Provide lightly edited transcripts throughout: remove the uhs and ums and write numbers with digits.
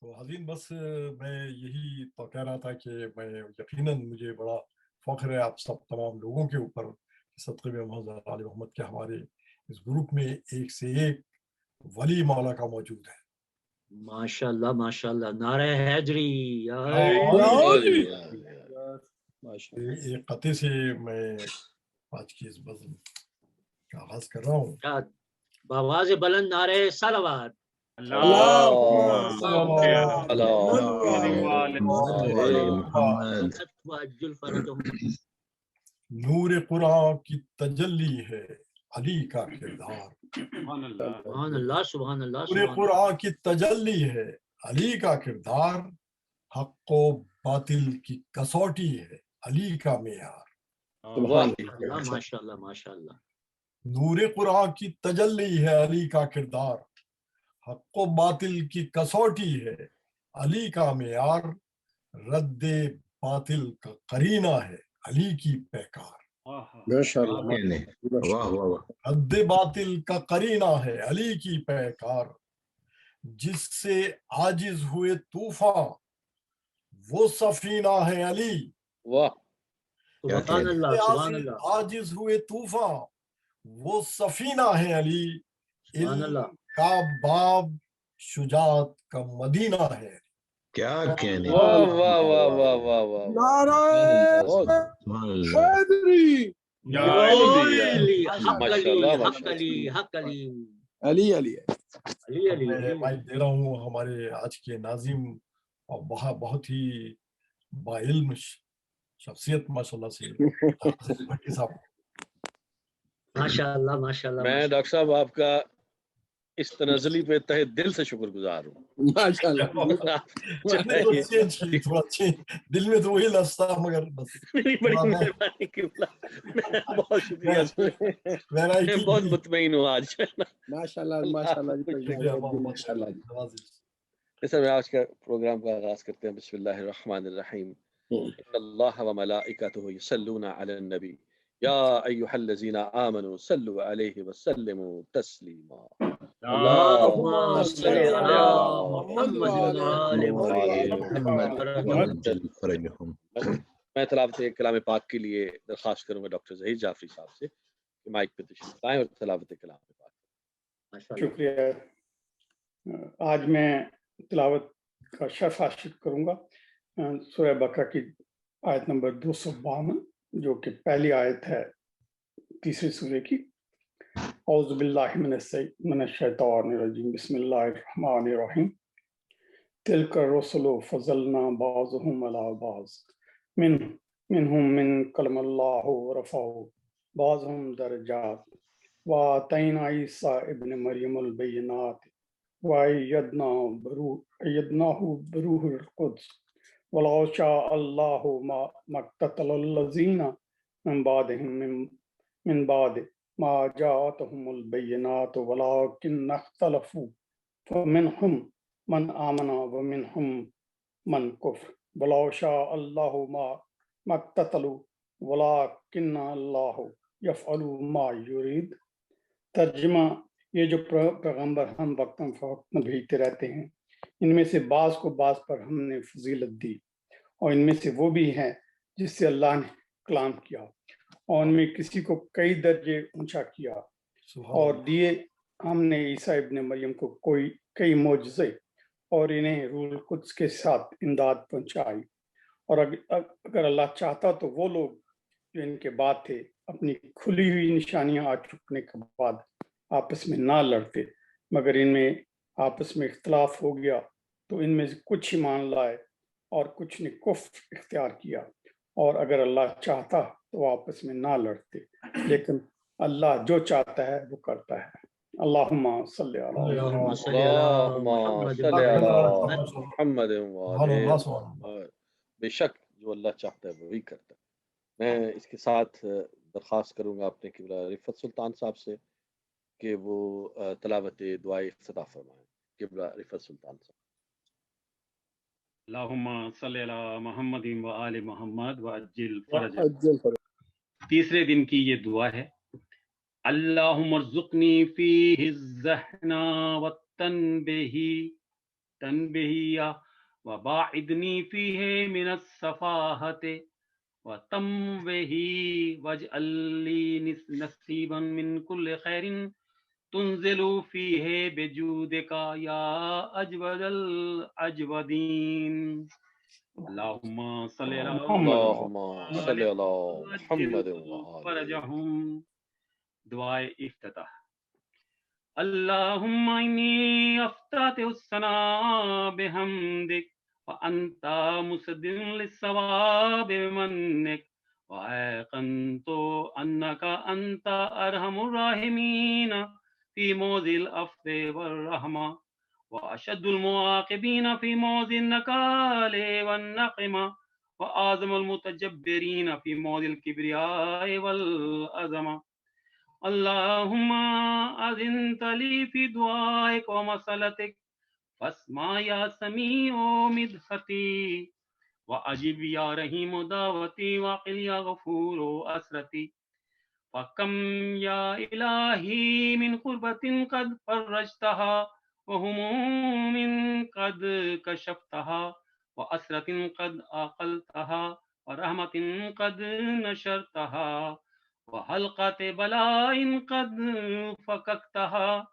تو حزین بس میں یہی تو کہہ رہا تھا کہ میں یقیناً مجھے بڑا فخر ہے آپ سب تمام لوگوں کے اوپر صدقے میں محمد علی محمد کے ہمارے اس گروپ میں ایک سے ایک ولی مولا کا موجود ہے. ماشاء اللہ نعرہ حیدری. ایک قطعے سے میں آج کی اس بزم کا آغاز کر رہا ہوں. بآواز بلند نعرہ صلوات. نور قرآن کی تجلی ہے علی کا کردار. سبحان اللہ سبحان اللہ. نور قرآن کی تجلی ہے علی کا کردار. حق و باطل کی کسوٹی ہے علی کا معیار. ماشاء اللہ ماشاء اللہ. نور قرآن کی تجلی ہے علی کا کردار. حق و باطل کی کسوٹی ہے علی کا معیار. رد باطل کا قرینہ ہے علی کی پیکار. رد باطل کا قرینہ ہے علی کی پیکار. جس سے عاجز ہوئے طوفان وہ سفینہ ہے علی. سبحان اللہ سبحان اللہ. عاجز ہوئے طوفان وہ سفینہ ہے علی. علم کا باب شجاعت کا مدینہ ہے. کیا کہنے. نعرہ حیدری. علی علی میں دے رہا ہوں ہمارے آج کے ناظم اور بہت ہی با علم شخصیت ماشاء اللہ سے ماشاء اللہ ماشاء اللہ. میں ڈاکٹر صاحب آپ کا اس تنزلی پہ تہ دل سے شکر گزار ہوں. ماشاء اللہ. دل میں تو وہی لفظ تھا مگر بڑی مہربانی کی بہت شکریہ. میں بہت مطمئن ہوں آج. ماشاء اللہ ماشاء اللہ. جیسا میں آج کا پروگرام کا آغاز کرتے ہیں. بسم اللہ الرحمن الرحیم. ان اللہ و ملائکتہ یصلون علی النبی یا ایھا الذین آمنوا صلوا علیہ وسلموا تسلیما. اللهم صل على محمد وعلى محمد. میں تلاوت کلام پاک کے لیے درخواست کروں گا ڈاکٹر ظہیر جعفری صاحب سے کہ مائک پہ تشریف لائیں اور تلاوت کلام پاک. شکریہ. آج میں تلاوت کا شرف حاصل کروں گا سورہ بقرہ کی آیت نمبر 252 جو کہ پہلی آیت ہے تیسری سورے کی. اعوذ باللہ من الشیطان الرجیم. بسم اللہ الرحمن الرحیم. تلک الرسل فضلنا بعضهم على بعض منهم من کلم اللہ ورفع بعضهم درجات وآتینا عیسیٰ ابن مریم البینات وأيدناه بروح القدس ولو شاء الله ما اقتتل الذين من بعدهم من بعد ما جاءتهم البينات ولكن اختلفوا فمنهم من آمن ومنهم من كفر ولو شاء الله ما اقتتلوا ولكن الله يفعل ما يريد. ترجمہ: یہ جو پیغمبر ہم وقتاً فوقتاً بھیجتے رہتے ہیں ان میں سے بعض کو بعض پر ہم نے فضیلت دی اور ان میں سے وہ بھی ہیں جس سے اللہ نے کلام کیا اور ان میں کسی کو کئی درجے اونچا کیا اور دیے ہم نے عیسیٰ ابن مریم کو کئی معجزے اور انہیں روح القدس کے ساتھ امداد پہنچائی. اور اگر اللہ چاہتا تو وہ لوگ جو ان کے بعد تھے اپنی کھلی ہوئی نشانیاں آ چکنے کے بعد آپس میں نہ لڑتے مگر ان میں آپس میں اختلاف ہو گیا تو ان میں سے کچھ ایمان لائے اور کچھ نے کفر اختیار کیا. اور اگر اللہ چاہتا تو آپس میں نہ لڑتے لیکن اللہ جو چاہتا ہے وہ کرتا ہے. اللہم صلی علی محمد. بے شک جو اللہ چاہتا ہے وہی کرتا ہے. میں اس کے ساتھ درخواست کروں گا اپنے قبلہ رفعت سلطان صاحب سے کہ وہ تلاوت دعائے افتتاح فرمائیں. قبلہ رفعت سلطان صاحب. اللہم صلی علی محمد و آل محمد وعجل فرج. تیسرے دن کی یہ دعا ہے. اللہم ارزقنی فیہ الذہن والتنبیہ والتنبيهية وباعدني فيه من السفاهة وتموه واجعل لي نصيبا من كل خير تنزل فيه بجودك يا أجود الأجودين. اللهم صل على اللهم صل على محمد وعجل وآله. فرجهم. دعائے افتتاح. اللهم إني أفتتح الثناء بحمدك وأنت مسد للثواب بمنك وأيقنت أنك أنت أرحم الراحمين في موضع العفو والرحمة وأشد المعاقبين في موضع النكال والنقمة وأعظم المتجبرين في موضع الكبرياء والعظمة. اللهم أذنت لي في دعائك ومسألتك فاسمع يا سميع مدحتي وأجب يا رحيم دعوتي وقل يا غفور أسرتي. فكم يا إلهي من قربة قد فرجتها وهموم قد كشفتها وأسرة قد أقلتها ورحمة قد نشرتها وحلقة بلاء قد فككتها.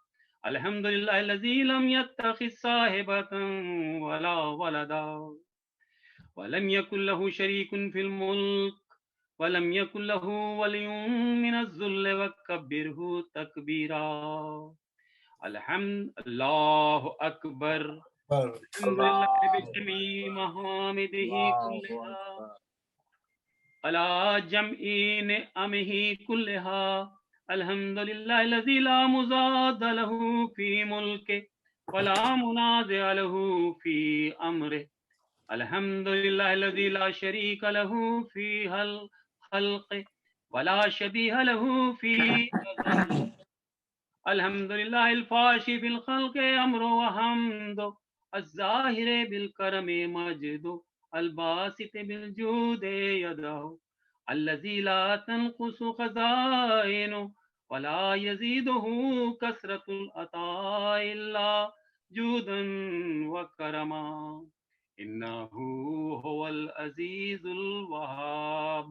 الحمد لله الذي لم يتخذ صاحبة ولا ولدا ولم يكن له شريك في الملك ولم يكن له ولي من الذل وكبره تكبيرا. الحمد الله أكبر. الحمد لله بجميع محامده كلها على جمع نعمه كلها. الحمد لله الذي لا مضاد له في ملكه ولا منازع له في أمره. الحمد لله الذي لا شريك له في الخلق ولا شبيه له في الخلق. الحمد لله الفاشي في الخلق أمر وحمد الظاهر بالكرم مجد الباسط بالجود يده الذي لا تنقص خزائنه ولا يزيده كثرة العطاء إلا جودا وكرما. إنه هو العزيز الوهاب.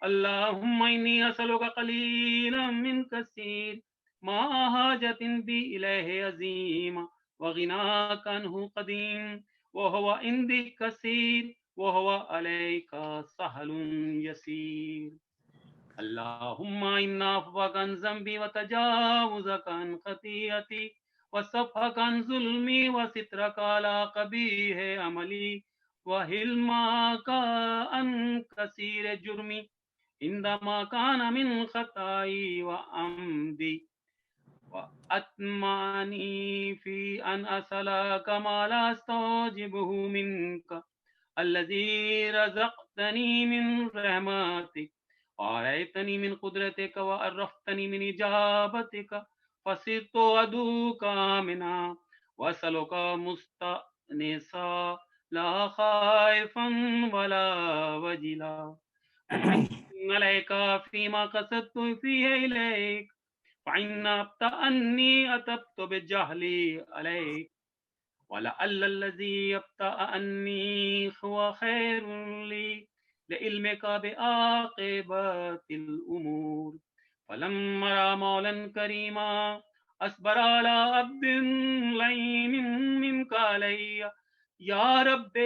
اللهم إني أسألك قليلا من كثير ما حاجة بي إليه عظيم وغناك عنه قديم وهو عندي كثير وهو عليك سهل يسير. اللهم إن عفوك عن ذنبي وتجاوزك عن خطيئتي وصفحك عن ظلمي وسترك على قبيح عملي وحلمك عن كثير جرمي عندما كان من خطاي وعمدي وأتمعني في أن أسألك ما لا أستوجبه منك الذي رزقتني من رحمتك وآيتني من قدرتك وعرفتني من إجابتك فصرت أدعوك منا وأسألك مستأنسا لا خائفا ولا وجلا عليك فيما قصدت فيه إليك فإن أبتأني أتبت بجهلي عليك ولعل الذي يبتأني هو خير لي لعلمك بعاقبة الأمور. فلما رأى مولا كريما أصبر على عبد لين منك علي يا رب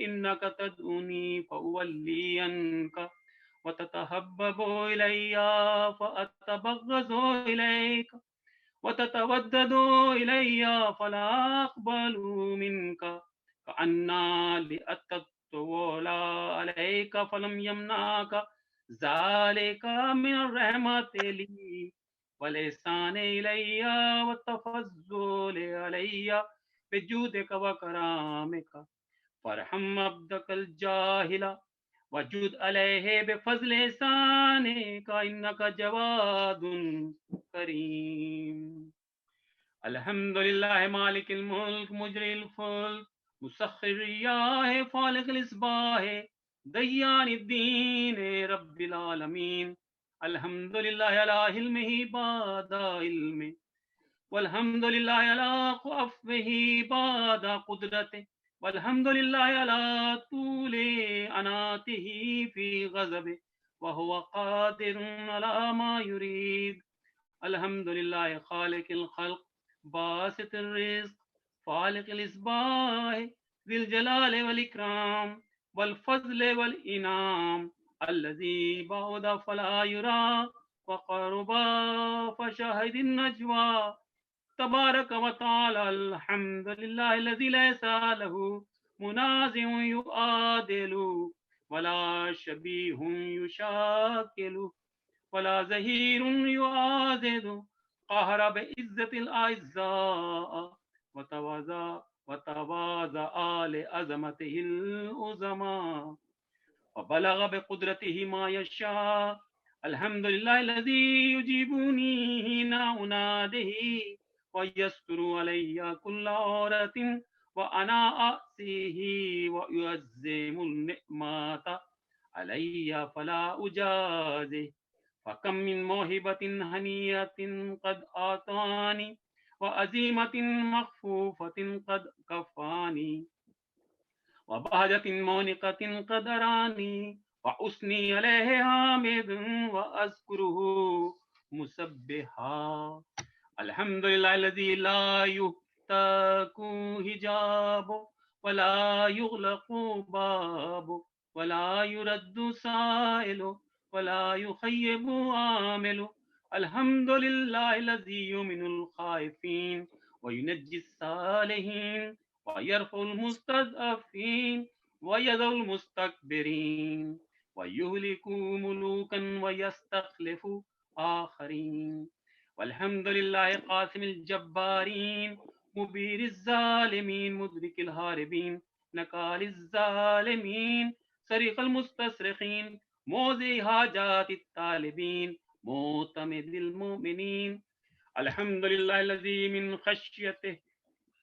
إنك تدعوني فأولي عنك وتتحبب إلي فأتبغض إليك وتتودد إلي فلا أقبل منك كأنّا لأتطول عليك فلم يمنعك ذلك من الرحمة لي والإحسان إلي والتفضل علي بجودك وكرامك. فارحم عبدك الجاهل وجود عليه بفضل إحسانك إنك جواد كريم. الحمد لله مالك الملك مجري الفلك مسخر الرياح فالق الإصباح ديان الدين رب العالمين. الحمد لله على علمه بعد علمه والحمد للہ علی عفوہ بعد قدرته والحمد للہ علی طول اناتہ فی غضبہ وهو قادر على ما يريد. الحمد للہ خالق الخلق باسط الرزق فالق الإصباح ذي الجلال والإكرام والفضل والإنعام الذي بعد فلا يرى وقرب فشاهد النجوى تبارك وتعالى. الحمد لله الذي ليس له منازع يعادل ولا شبيه يشاكل ولا زهير يعاذد قهر بعزة الأعزاء وتواضع لعظمته العظمى وبلغ بقدرته ما يشاء. الحمد لله الذي يجيبني حين أناده ويستر علي كل عورة وأنا أعصيه ويعظم النعمة علي فلا أجازه. فكم من موهبة هنية قد أعطاني وعزيمة مخفوفة قد كفاني وبهجة مونقة قد أراني وأثني عليه حامد وأذكره مسبحا. الحمد لله الذي لا يفتك حجاب ولا يغلق باب ولا يرد سائل ولا يخيب عامل. الحمد لله الذي يؤمن الخائفين وينجي الصالحين ويرفع المستضعفين ويذل المستكبرين ويهلك ملوكا ويستخلف آخرين. والحمد لله قاسم الجبارين مبير الظالمين مدرك الهاربين نكال الظالمين صريخ المستصرخين موضع حاجات الطالبين معتمد المؤمنين. الحمد لله الذي من خشيته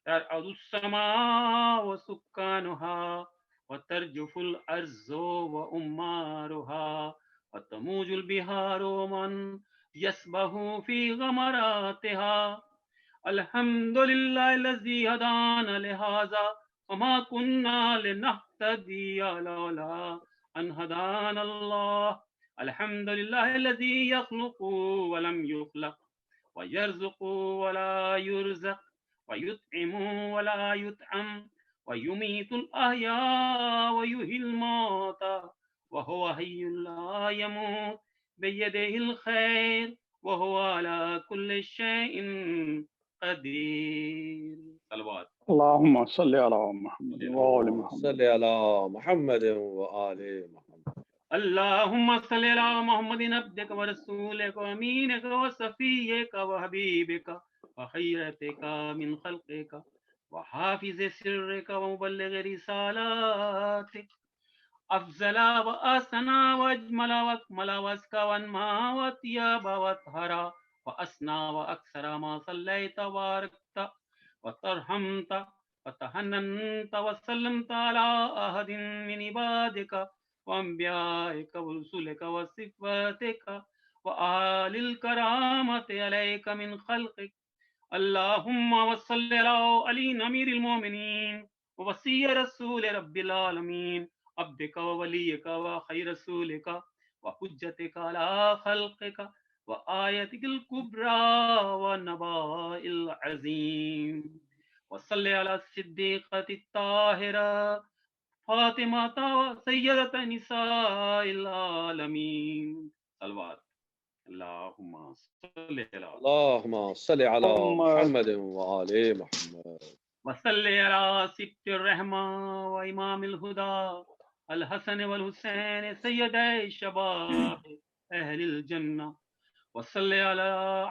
ترعد السماء وسكانها وترجف الأرض وأمارها وتموج البحار ومن يسبح في غمراتها. الحمد لله الذي هدانا لهذا وما كنا لنهتدي لولا أن هدانا الله. الحمد لله الذي يخلق ولم يخلق ويرزق ولا يرزق ويطعم ولا يطعم ويميت الأحياء ويحيي الموتى وهو حي لا يموت بيده الخير وهو على كل شيء قدير. صلوات. اللهم صل على محمد وآل محمد. صل على محمد وآل محمد. اللهم صل على محمد عبدك ورسولك وأمينك وصفيك وحبيبك وخيرتك من خلقك وحافظ سرك ومبلغ رسالاتك أفضل وأسنى وأجمل وأكمل وأزكى وأنمى وأطيب وأطهر وأسنى وأكثر ما صليت وباركت وترحمت وتحننت وسلمت على أحد من عبادك وأنبيائك ورسلك وصفاتك وآل الكرامة عليك من خلقك. اللهم وصل على علي أمير المؤمنين ووصي رسول رب العالمين عبدك ووليك وخير رسولك وحجتك على خلقك وآيتك الكبرى والنباء العظيم. وصل على الصديقة الطاهرة فاطمة سيدة نساء العالمين. صلوات. اللهم صل على محمد وآل محمد. وصل على سبت الرحمة وإمام الهدى الحسن والحسين سيدي شباب أهل الجنة. وصل على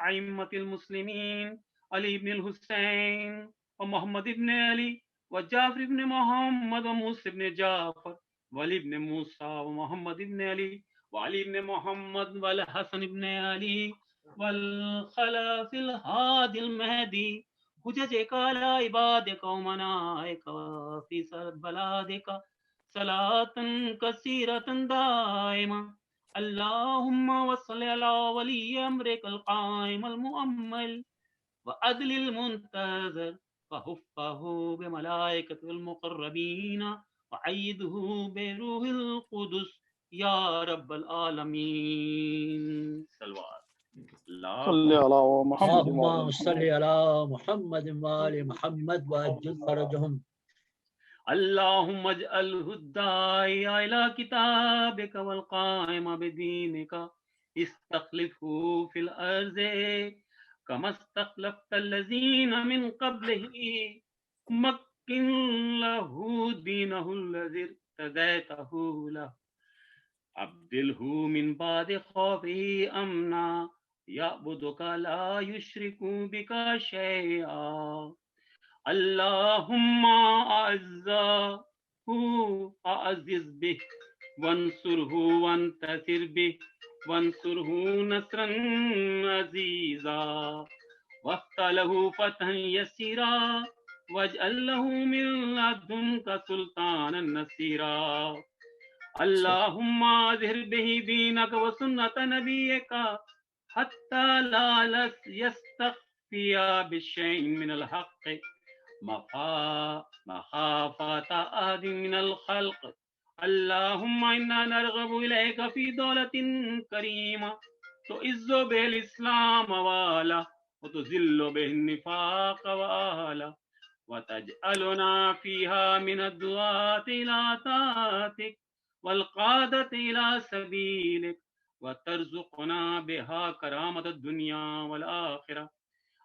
أئمة المسلمين علي بن الحسين ومحمد بن علي وجعفر بن محمد وموسى بن جعفر وعلي بن موسى ومحمد بن علي وعلي بن محمد والحسن بن علي والخلف الهادي المهدي حججك على عبادك ومنائك وفي بلادك صلاة كثيرة دائمة. اللهم وصل على ولي أمرك القائم المؤمل وعدل المنتظر وحفه بملائكة المقربين وعيده بروح القدس يا رب العالمين. صلوات صلی علی محمد اللهم صل على محمد وآل محمد وعجل فرجهم. اللهم اجعله الداعي إلى كتابك والقائم بدينك استخلفه في الأرض كما استخلفت الذين من قبله مكن له دينه الذي ارتضيته له أبدله من بعد خوفه أمنا يعبدك لا يشرك بك شيئا. اللهم أعزز به وانصره وانتصر به وانصره نصرا عزيزا وافتح له فتحا يسيرا واجعل له من لدنك سلطانا نصيرا. اللهم اظهر به دينك وسنة نبيك حتى لا يستخفي بشيء من الحق مخافة أحد من الخلق. اللهم إنا نرغب إليك في دولة كريمة تعز به الإسلام وأهله وتذل به النفاق وأهله وتجعلنا فيها من الدعاة إلى طاعتك والقادة إلى سبيلك وترزقنا بها كرامة الدنيا والآخرة.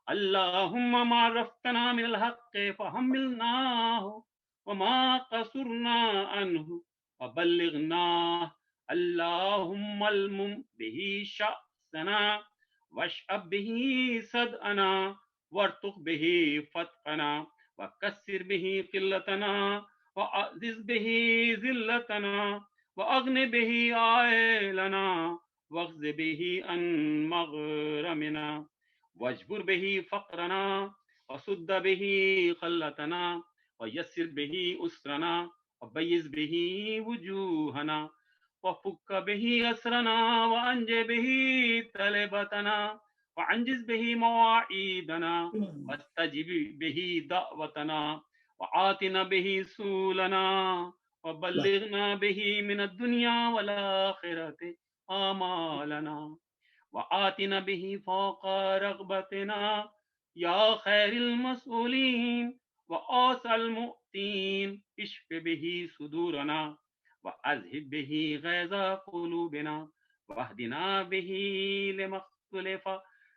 اللهم ما عرفتنا من الحق فحملناه وما قصرنا عنه وبلغناه. اللهم المم به شأسنا واشأب به صدأنا وارتق به فتقنا وكسر به قلتنا وأعزز به ذلتنا وأغن به عائلنا واغز به عن مغرمنا واجبر به فقرنا وسد به خلتنا ويسر به أسرنا وبيز به وجوهنا وفك به أسرنا وأنج به طلبتنا وعنجز به مواعيدنا واستجب به دعوتنا وآتنا به سولنا وبلغنا به من الدنيا والآخرة آمالنا وآتنا به فوق رغبتنا يا خير المسؤولين وأوسع المؤتين. اشف به صدورنا وأذهب به غيظ قلوبنا واهدنا به لما اختلف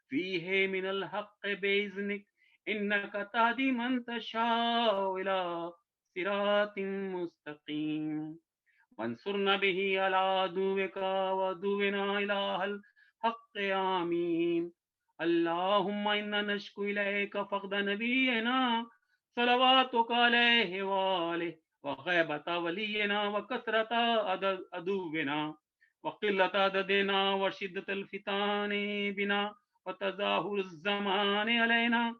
فيه من الحق بإذنك إنك تهدي من تشاء إلى صراط مستقيم. وانصرنا به على عدوك وعدونا إله الحق آمين. اللهم إنا نشكو إليك فقد نبينا صلواتك عليه وآله وغيبة ولينا وكثرة عدونا وقلة عددنا وشدة الفتان بنا وتظاهر الزمان علينا.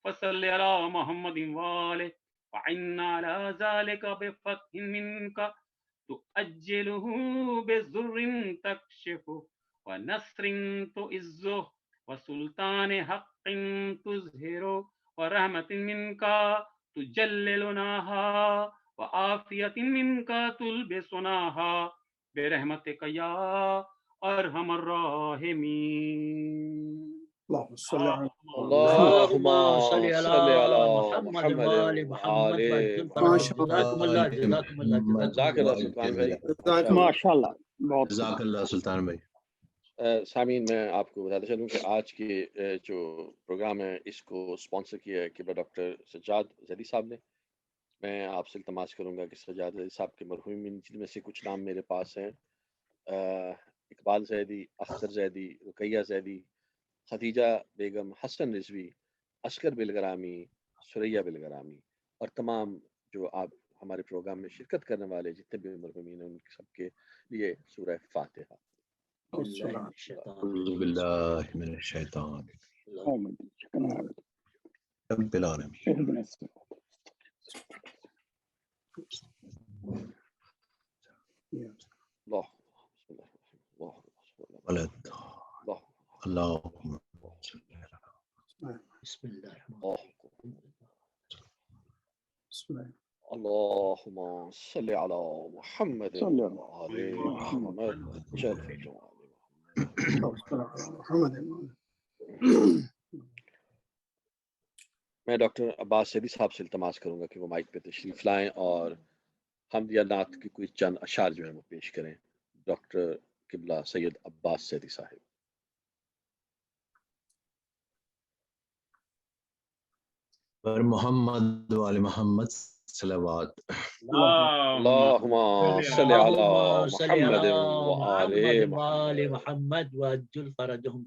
فصل على محمد وآله وعنا على ذلك بفتح منك تؤجله بزر تكشفه ونصر تؤزه وسلطان حق تظهره ورحمة منك تجللناها وعافية منك تلبسناها برحمتك يا أرحم الراحمين. اللهم صل على اللهم صل صل على على محمد محمد وآل محمد وآل وعجل محمد. فرجهم. جزاكم الله جزاكم الله جزاک اللہ سلطان بھائی. ماشاء اللہ بہت جزاک اللہ سلطان بھائی. سامعین میں آپ کو بتاتا چلوں کہ آج کے جو پروگرام ہے اس کو اسپانسر کیا ہے قبلہ ڈاکٹر سجاد زیدی صاحب نے. میں آپ سے التماس کروں گا کہ سجاد زیدی صاحب کے مرحومین جن میں سے کچھ نام میرے پاس ہیں: اقبال زیدی، اختر زیدی، رقیہ زیدی، خدیجہ بیگم، حسن رضوی، عسکر بالگرامی، سریہ بالگرامی، اور تمام جو آپ ہمارے پروگرام میں شرکت کرنے والے جتنے بھی مرحومین ہیں ان سب کے لیے سورہ فاتحہ. اعوذ باللہ من الشیطان رب العالمین. اللہ ولد اللہم بسم الله اللهم صل على محمد وعلى محمد وعجل میں ڈاکٹر عباس سیدی صاحب سے التماس کروں گا کہ وہ مائک پہ تشریف لائیں اور حمدیہ نعت کی کوئی چند اشعار جو ہیں وہ پیش کریں. ڈاکٹر قبلہ سید عباس سیدی صاحب. پر محمد وعلی محمد صلوات. اللهم صل على محمد وآل محمد وعجل فرجهم.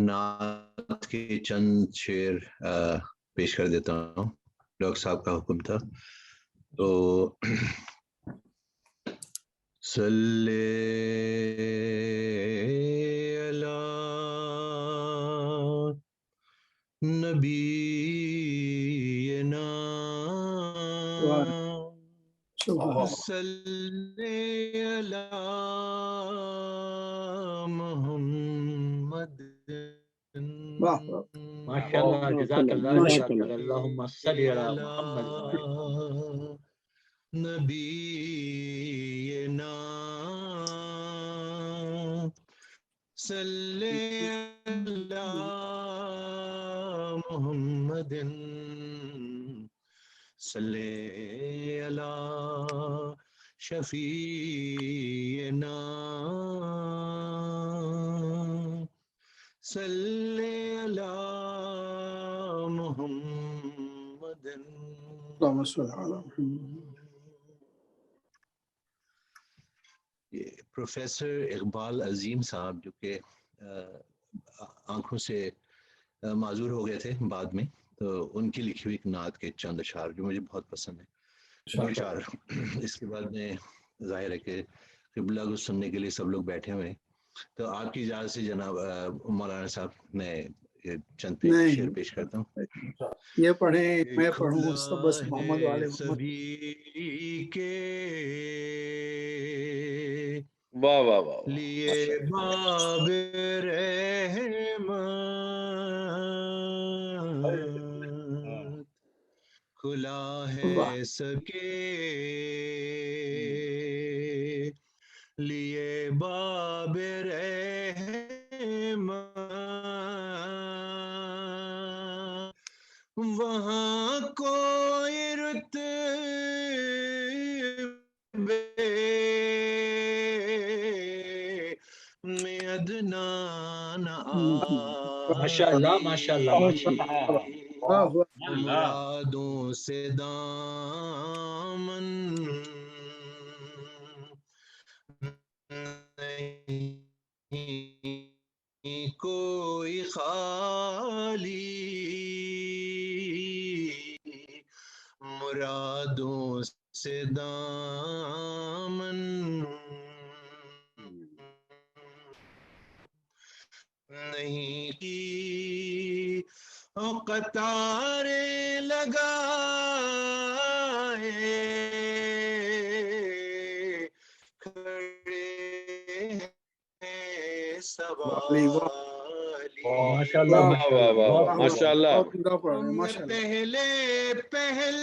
نعت کے چند شعر پیش کر دیتا ہوں. ڈاکٹر صاحب کا حکم تھا تو صلی علی نبینا صلی علی محمد. ماشاء اللہ جزاک اللہ جزاک اللہ. اللهم صل علی محمد نبینا صلی علی محمد صلی علی شفیعنا صلی علی محمد. اللهم صل علی محمد. پروفیسر اقبال عظیم صاحب جو کہ آنکھوں سے معذور ہو گئے تھے بعد میں، تو ان کی لکھی ہوئی ایک نعت کے چند اشعار جو مجھے بہت پسند ہیں. اشعار اس کے بعد میں ظاہر ہے کہ قبلہ کو سننے کے لیے سب لوگ بیٹھے ہوئے ہیں، تو آپ کی اجازت سے جناب مولانا صاحب میں چند شعر پیش کرتا ہوں. یہ پڑھیں میں پڑھوں سب بس محمد والے سبھی کے واہ واہ واہ لیے باب رحمت کھلا ہے سکے لیے باب رحمت وہاں کوئی رتبے میں ادنا نہ ماشاء اللہ ماشاء اللہ مرادوں سے دامن نہیں کوئی خالی مرادوں سے دامن نہیں کی قطارے لگائے کھڑے ہیں سوالی. ماشاء اللہ ماشاء اللہ. پہلے پہل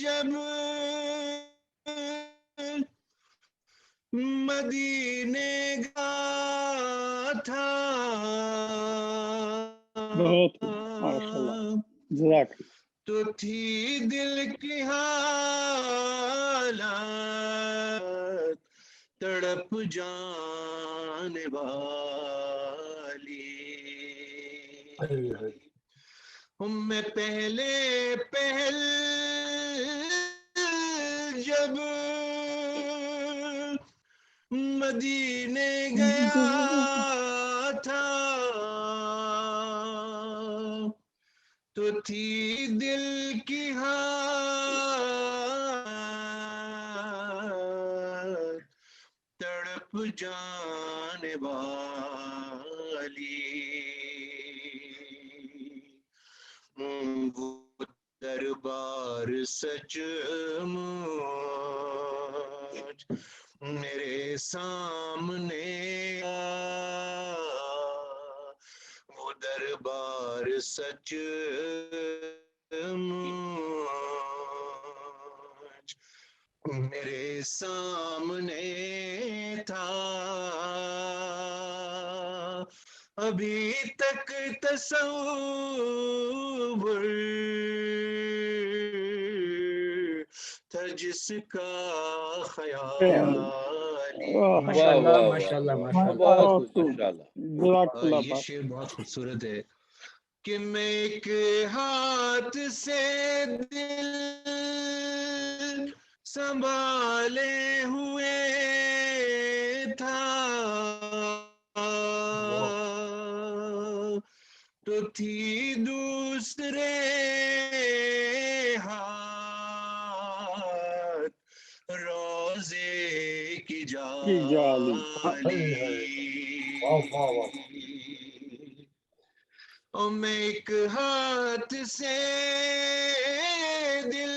جب مدینے گا تھا تو تھی دل کی حالت تڑپ جانے والی. میں پہلے پہل جب مدینے گیا تھا تو تھی دل کی حالت تڑپ جانے والی. وہ دربار سچ مجھ میرے سامنے سچ مجھ میرے سامنے تھا، ابھی تک تصور تھا جس کا خیال ماشاء اللہ ماشاء اللہ ماشاء اللہ. بہت خوب ماشاء اللہ. یہ شعر بہت خوبصورت ہے کہ میں ایک ہاتھ سے دل سنبھالے ہوئے تھا، تو تھی دوسرے ہاتھ روزے کی جالی. اور میں ایک ہاتھ سے دل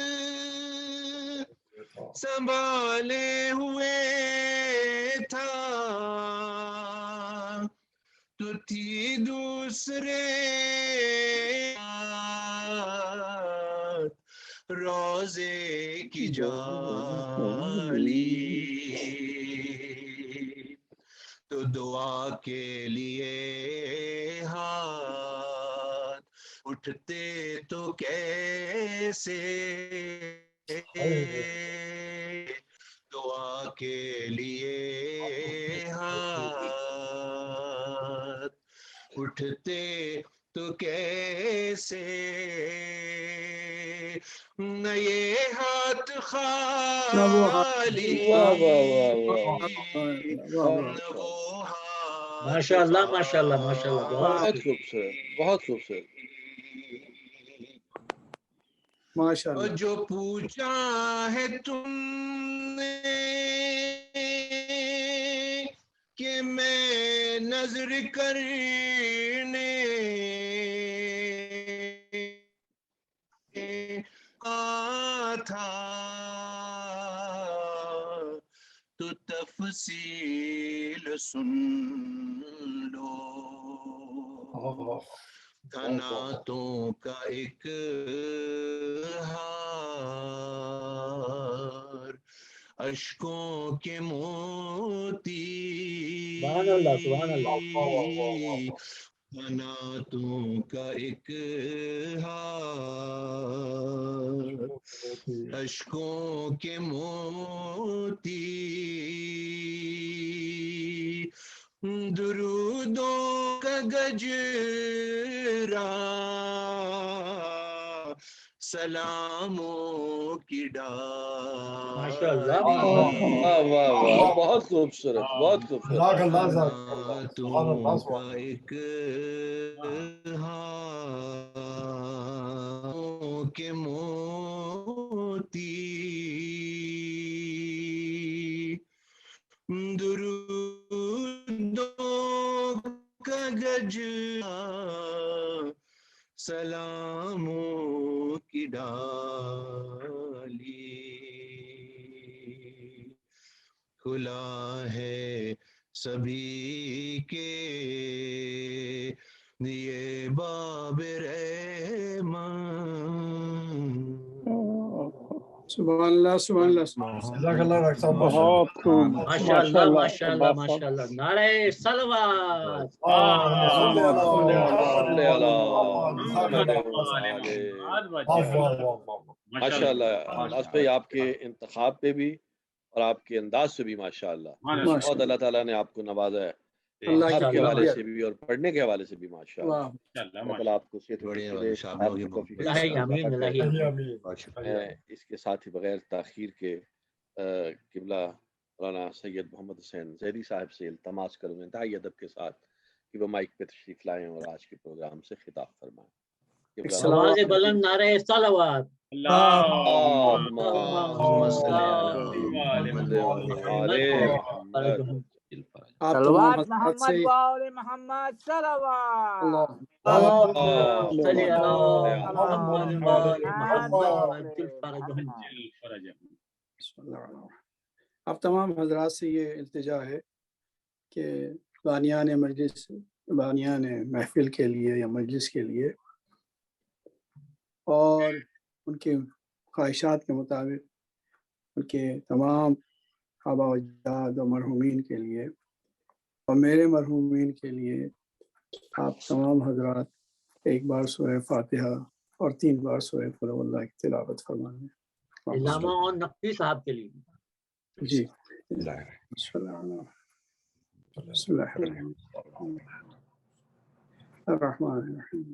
سنبھالے ہوئے تھا، تو تھی دوسرے ہاتھ روزے کی جالی. تو دعا کے لیے ہاتھ اٹھتے تو کیسے، دعا کے لیے ہاتھ اٹھتے تو کیسے، نہ یہ ہاتھ خالی ماشاء اللہ ماشاء اللہ ماشاء اللہ. بہت خوبصورت بہت خوبصورت. اور جو پوچھا ہے تم نے کہ میں نظر کرنے تھا، تو تفصیل سن لو. نعتوں کا ایک ہار اشکوں کے موتی، سبحان اللہ سبحان اللہ. نعتوں کا ایک ہار اشکوں کے موتی، درودوں کا گجرا سلاموں کی ڈالی. ماشاء اللہ واہ واہ واہ بہت خوبصورت بہت خوبصورت. نعتوں کا ایک ہار کے موتی، درودوں کا گجرا سلاموں کی ڈالی. کھلا ہے سبھی کے یہ باب رحمان. سبحان اللہ سبحان اللہ. جزاک اللہ ڈاکٹر صاحب. بہت خوب ماشاء اللہ ماشاء اللہ ماشاء اللہ. نعرہ صلوات. ماشاء اللہ. ناز بھائی آپ کے انتخاب پہ بھی اور آپ کے انداز سے بھی ماشاء اللہ بہت اللہ تعالیٰ نے آپ کو نوازا ہے، اللہ کے حوالے سے بھی اور پڑھنے کے حوالے سے بھی ماشاء اللہ. ماشاءاللہ. آپ کو اس کے ساتھ ہی بغیر تاخیر کے قبلہ مولانا سید محمد حسین زیدی صاحب سے التماس کروں گا انتہائی ادب کے ساتھ کہ وہ مائک پہ تشریف لائیں اور آج کے پروگرام سے خطاب فرمائیں. آواز بلند نعرہ صلوات. صلوات محمد وآل محمد صلوات. اب تمام حضرات سے یہ التجا ہے کہ بانیان مجلس بانیان محفل کے لیے یا مجلس کے لیے اور ان کے خواہشات کے مطابق ان کے تمام آبا و اجداد و مرحومین کے لیے اور میرے مرحومین کے لیے آپ تمام حضرات ایک بار سورہ فاتحہ اور 3 بار سورہ قل هو اللہ کی تلاوت فرمائیں. علامہ اور نقوی صاحب کے لیے. جی بسم اللہ الرحمن الرحیم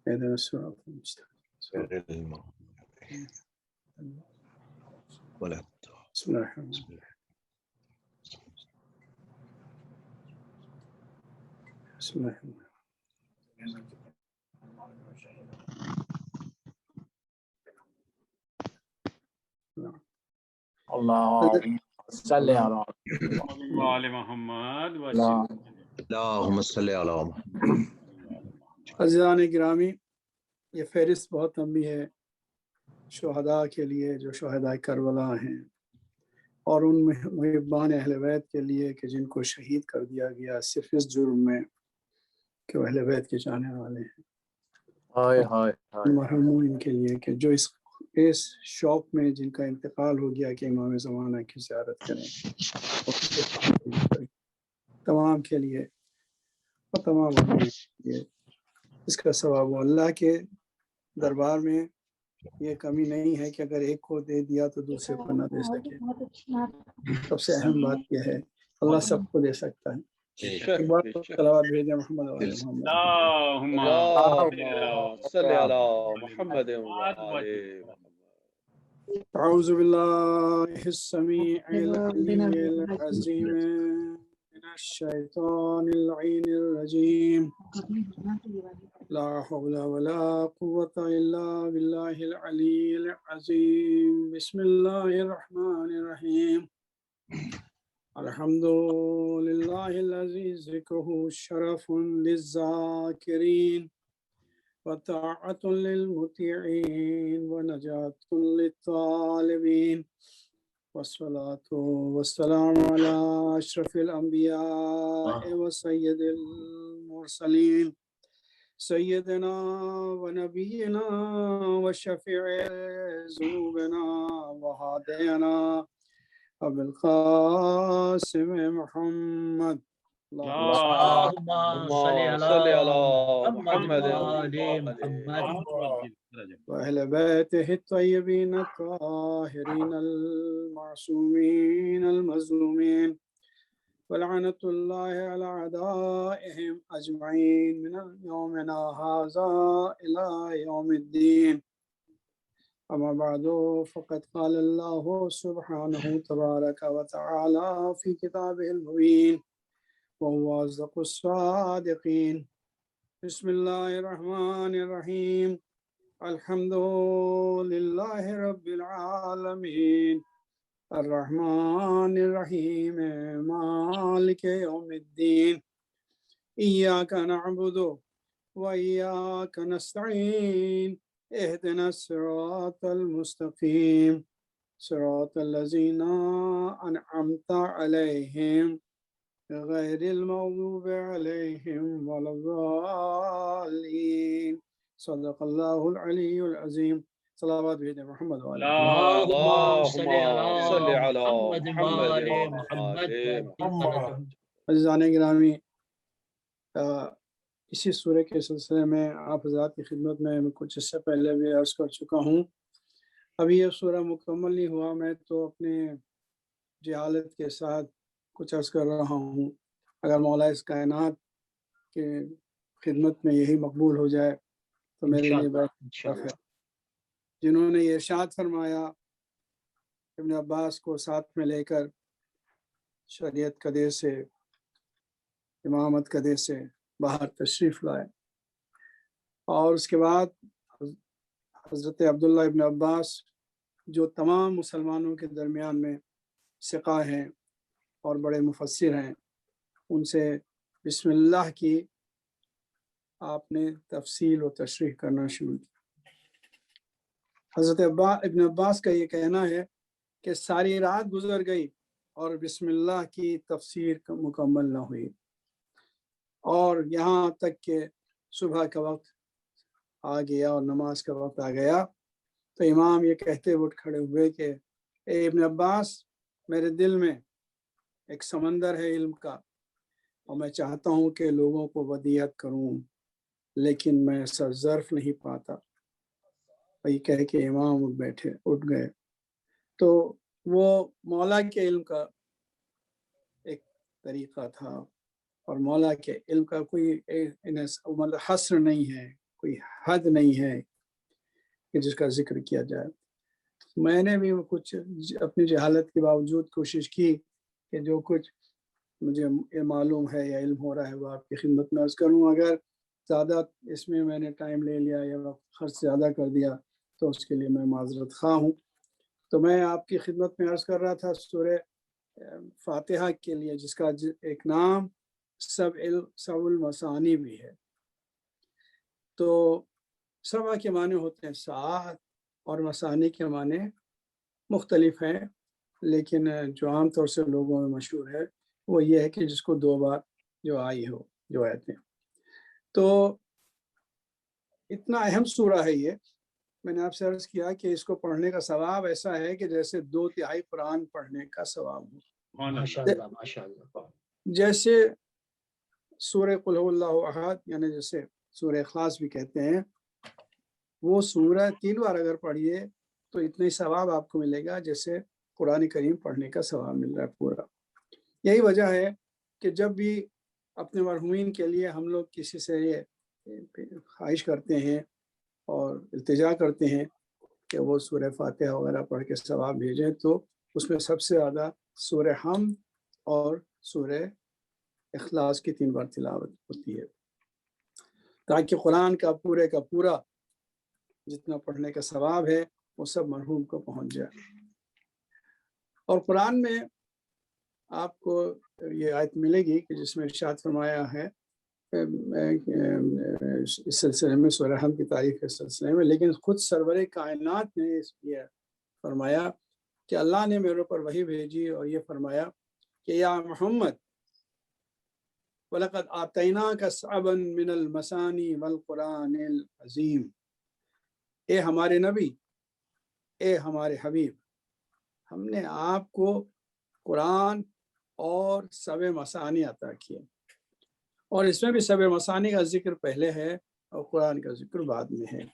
اهدنا الصراط المستقيم ولا بسم الله الرحمن الرحيم بسم الله الرحمن الرحيم. اللهم صل على وآل محمد اللهم صل علی محمد. عزیزان گرامی، یہ فہرست بہت لمبی ہے شہداء کے لیے جو شہداء کربلا ہیں، اور ان محبان اہل بیت کے لیے کہ جن کو شہید کر دیا گیا صرف اس جرم میں کہ وہ اہل بیت کے جانے والے ہیں. مرحومین کے لیے کہ جو اس شوق میں جن کا انتقال ہو گیا کہ امام زمانہ کی زیارت کریں، تمام کے لیے اور تمام کے لیے اس کا ثواب اللہ کے دربار میں یہ کمی نہیں ہے کہ اگر ایک کو دے دیا تو دوسرے کو نہ دے سکے. سب سے اہم بات یہ ہے اللہ سب کو دے سکتا ہے. ایک بار صلوات بھیجیں محمد وعلی محمد. اللهم صل على محمد وعلى اعوذ باللہ السمیع العلی العظیم من الشیطان اللعین الرجیم. لا حول ولا قوة الا باللہ العلی العظیم. بسم اللہ الرحمن الرحیم. الحمد للہ الذی ذکرہ شرف للذاکرین وطاعت للمطیعین ونجات للطالبین والصلاة والسلام علی اشرف الانبیاء وسید المرسلین سیدنا ونبینا وشفیع ذنوبنا وہادینا ابو القاسم محمد. اللهم صل على محمد وآل محمد وأهل بيته الطيبين الطاهرين المعصومين المظلومين ولعنة الله على أعدائهم أجمعين من يومنا هذا إلى يوم الدين. أما بعد فقد قال الله سبحانه تبارك وتعالى في كتابه المبين وهو أصدق الصادقين. بسم الله الرحمن الرحيم. الحمد لله رب العالمين الرحمن الرحيم مالك يوم الدين إياك نعبد وإياك نستعين اهدنا الصراط المستقيم صراط الذين أنعمت عليهم غير المغضوب عليهم ولا الضالين. صدق الله العلي العظيم. صلوات بھیجیں محمد وعلى اللهم صل على محمد وآل محمد. عزیزان گرامی، اسی سورہ کے سلسلے میں آپ حضرات کی خدمت میں کچھ اس سے پہلے بھی عرض کر چکا ہوں. ابھی یہ سورہ مکمل نہیں ہوا، میں تو اپنے جہالت کے ساتھ کچھ عرض کر رہا ہوں. اگر مولا اس کائنات کے خدمت میں یہی مقبول ہو جائے تو میرے لیے بہت شرف ہے. جنہوں نے یہ ارشاد فرمایا ابن عباس کو ساتھ میں لے کر شریعت قدے سے، امامت قدے سے باہر تشریف لائے، اور اس کے بعد حضرت عبداللہ ابن عباس جو تمام مسلمانوں کے درمیان میں ثقہ ہیں اور بڑے مفسر ہیں، ان سے بسم اللہ کی آپ نے تفصیل و تشریح کرنا شروع کی. حضرت ابن عباس کا یہ کہنا ہے کہ ساری رات گزر گئی اور بسم اللہ کی تفسیر مکمل نہ ہوئی، اور یہاں تک کہ صبح کا وقت آ گیا اور نماز کا وقت آ گیا تو امام یہ کہتے اٹھ کھڑے ہوئے کہ اے ابن عباس، میرے دل میں ایک سمندر ہے علم کا اور میں چاہتا ہوں کہ لوگوں کو ودیعت کروں، لیکن میں ظرف نہیں پاتا۔ وہی کہہ کے امام اٹھ گئے۔ تو وہ مولا کے علم کا ایک طریقہ تھا، اور مولا کے علم کا کوئی مطلب حصر نہیں ہے، کوئی حد نہیں ہے کہ جس کا ذکر کیا جائے۔ میں نے بھی کچھ اپنی جہالت کے باوجود کوشش کی کہ جو کچھ مجھے معلوم ہے یا علم ہو رہا ہے وہ آپ کی خدمت میں عرض کروں۔ اگر زیادہ اس میں میں نے ٹائم لے لیا یا وقت خرچ زیادہ کر دیا تو اس کے لیے میں معذرت خواہ ہوں۔ تو میں آپ کی خدمت میں عرض کر رہا تھا سورہ فاتحہ کے لیے، جس کا ایک نام سبع المثانی بھی ہے۔ تو سبع کے معنی ہوتے ہیں 7 اور مثانی کے معنی مختلف ہیں، لیکن جو عام طور سے لوگوں میں مشہور ہے وہ یہ ہے کہ جس کو 2 بار جو آئی ہو جو آیتیں۔ تو اتنا اہم سورہ ہے یہ، میں نے آپ سے عرض کیا کہ اس کو پڑھنے کا ثواب ایسا ہے کہ جیسے 2/3 قرآن پڑھنے کا ثواب ہو۔ ماشاءاللہ ماشاءاللہ۔ جیسے سورہ قل هو اللہ احد، یعنی جیسے سورہ اخلاص بھی کہتے ہیں، وہ سورہ 3 بار اگر پڑھیے تو اتنا ہی ثواب آپ کو ملے گا جیسے قرآن کریم پڑھنے کا ثواب مل رہا ہے پورا۔ یہی وجہ ہے کہ جب بھی اپنے مرحومین کے لیے ہم لوگ کسی سے یہ خواہش کرتے ہیں اور التجا کرتے ہیں کہ وہ سورہ فاتحہ وغیرہ پڑھ کے ثواب بھیجیں، تو اس میں سب سے زیادہ سورہ حمد اور سورہ اخلاص کی 3 بار تلاوت ہوتی ہے، تاکہ قرآن کا پورا جتنا پڑھنے کا ثواب ہے وہ سب مرحوم کو پہنچ جائے۔ اور قرآن میں آپ کو یہ آیت ملے گی کہ جس میں ارشاد فرمایا ہے اس سلسلے میں، سورہ حمد کی تعریف کے سلسلے میں، لیکن خود سرور کائنات نے یہ فرمایا کہ اللہ نے میرے اوپر وحی بھیجی اور یہ فرمایا کہ یا محمد وَلَقَدْ آتَيْنَاكَ سَبْعًا مِنَ الْمَثَانِي وَالْقُرْآنِ الْعَظِيمِ، اے ہمارے نبی، اے ہمارے حبیب، ہم نے آپ کو قرآن اور 7 مثانی عطا کیے، اور اس میں بھی 7 مثانی کا ذکر پہلے ہے اور قرآن کا ذکر بعد میں ہے۔